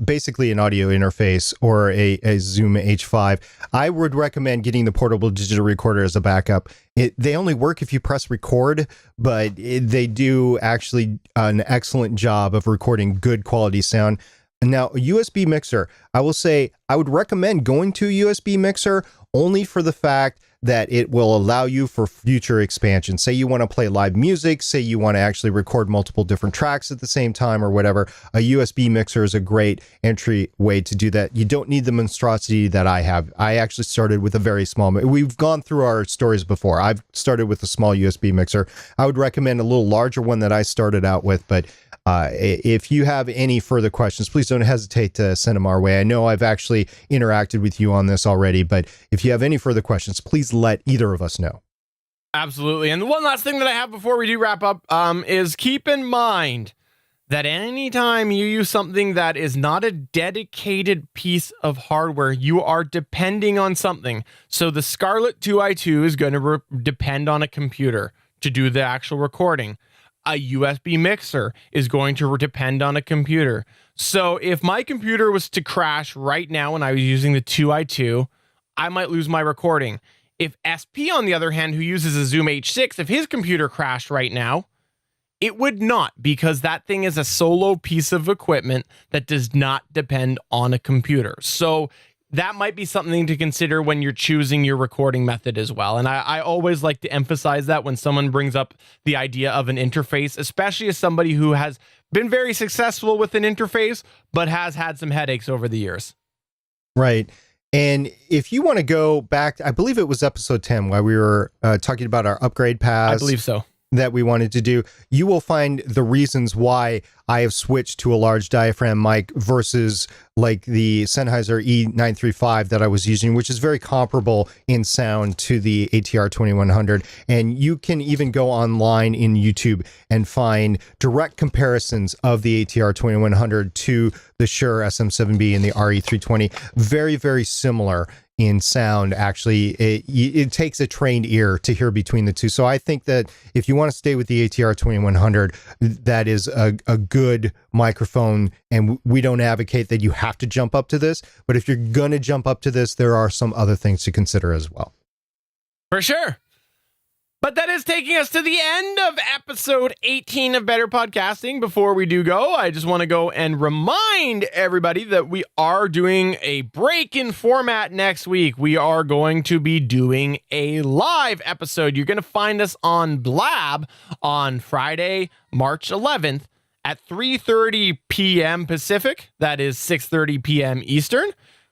basically an audio interface, or a Zoom H5? I would recommend getting the portable digital recorder as a backup. They only work if you press record, but they do actually an excellent job of recording good quality sound. Now, a USB mixer, I will say I would recommend going to a USB mixer only for the fact that it will allow you for future expansion. Say you want to play live music, say you want to actually record multiple different tracks at the same time or whatever, a USB mixer is a great entry way to do that. You don't need the monstrosity that I have. I actually started with a very small, we've gone through our stories before. I've started with a small USB mixer. I would recommend a little larger one that I started out with, but if you have any further questions, please don't hesitate to send them our way. I know I've actually interacted with you on this already, but if you have any further questions, please let either of us know. Absolutely. And the one last thing that I have before we do wrap up is keep in mind that anytime you use something that is not a dedicated piece of hardware, you are depending on something. So the Scarlett 2i2 is going to depend on a computer to do the actual recording. A USB mixer is going to depend on a computer. So if my computer was to crash right now when I was using the 2i2, I might lose my recording. If SP, on the other hand, who uses a Zoom H6, if his computer crashed right now, it would not, because that thing is a solo piece of equipment that does not depend on a computer. So that might be something to consider when you're choosing your recording method as well. And I always like to emphasize that when someone brings up the idea of an interface, especially as somebody who has been very successful with an interface, but has had some headaches over the years. Right. And if you want to go back, I believe it was episode 10 while we were talking about our upgrade pass. I believe so. That we wanted to do, you will find the reasons why I have switched to a large diaphragm mic versus like the Sennheiser E935 that I was using, which is very comparable in sound to the ATR2100. And you can even go online in YouTube and find direct comparisons of the ATR2100 to the Shure SM7B and the RE320. Very, very similar in sound. Actually, it takes a trained ear to hear between the two. So I think that if you want to stay with the ATR2100, that is a good microphone, and we don't advocate that you have to jump up to this, but if you're going to jump up to this, there are some other things to consider as well. For sure. But that is taking us to the end of episode 18 of Better Podcasting. Before we do go, I just want to go and remind everybody that we are doing a break in format next week. We are going to be doing a live episode. You're going to find us on Blab on Friday, March 11th at 3:30 p.m. Pacific. That is 6:30 p.m. Eastern.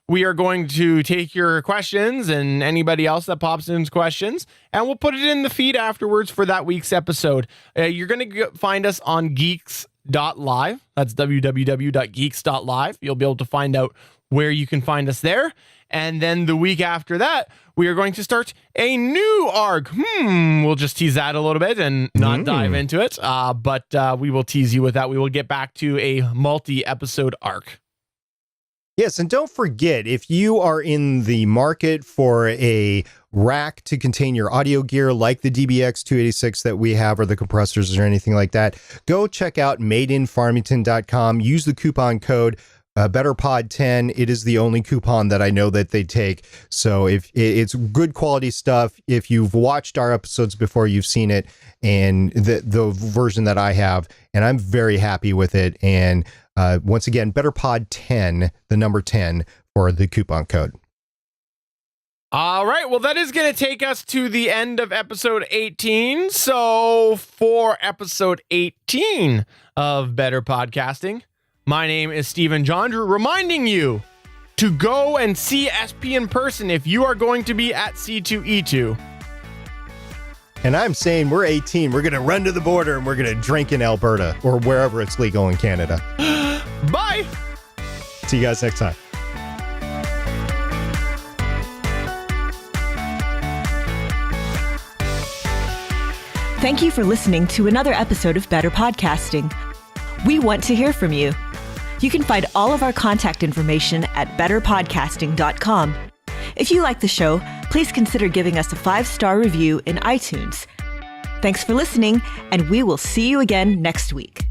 We are going to take your questions and anybody else that pops in questions, and we'll put it in the feed afterwards for that week's episode. You're going to find us on geeks.live. That's www.geeks.live. You'll be able to find out where you can find us there. And then the week after that, we are going to start a new arc. We'll just tease that a little bit and not dive into it. But we will tease you with that. We will get back to a multi-episode arc. Yes, and don't forget, if you are in the market for a rack to contain your audio gear like the DBX286 that we have, or the compressors or anything like that, go check out madeinfarmington.com. Use the coupon code BetterPod10. It is the only coupon that I know that they take. So if it's good quality stuff, if you've watched our episodes before, you've seen it, and the version that I have, and I'm very happy with it. And once again, BetterPod10, the number 10 for the coupon code. All right, well, that is going to take us to the end of episode 18. So for episode 18 of Better Podcasting, my name is Stephen Jondrew, reminding you to go and see SP in person if you are going to be at C2E2. And I'm saying we're 18. We're going to run to the border and we're going to drink in Alberta or wherever it's legal in Canada. Bye. See you guys next time. Thank you for listening to another episode of Better Podcasting. We want to hear from you. You can find all of our contact information at betterpodcasting.com. If you like the show, please consider giving us a 5-star review in iTunes. Thanks for listening, and we will see you again next week.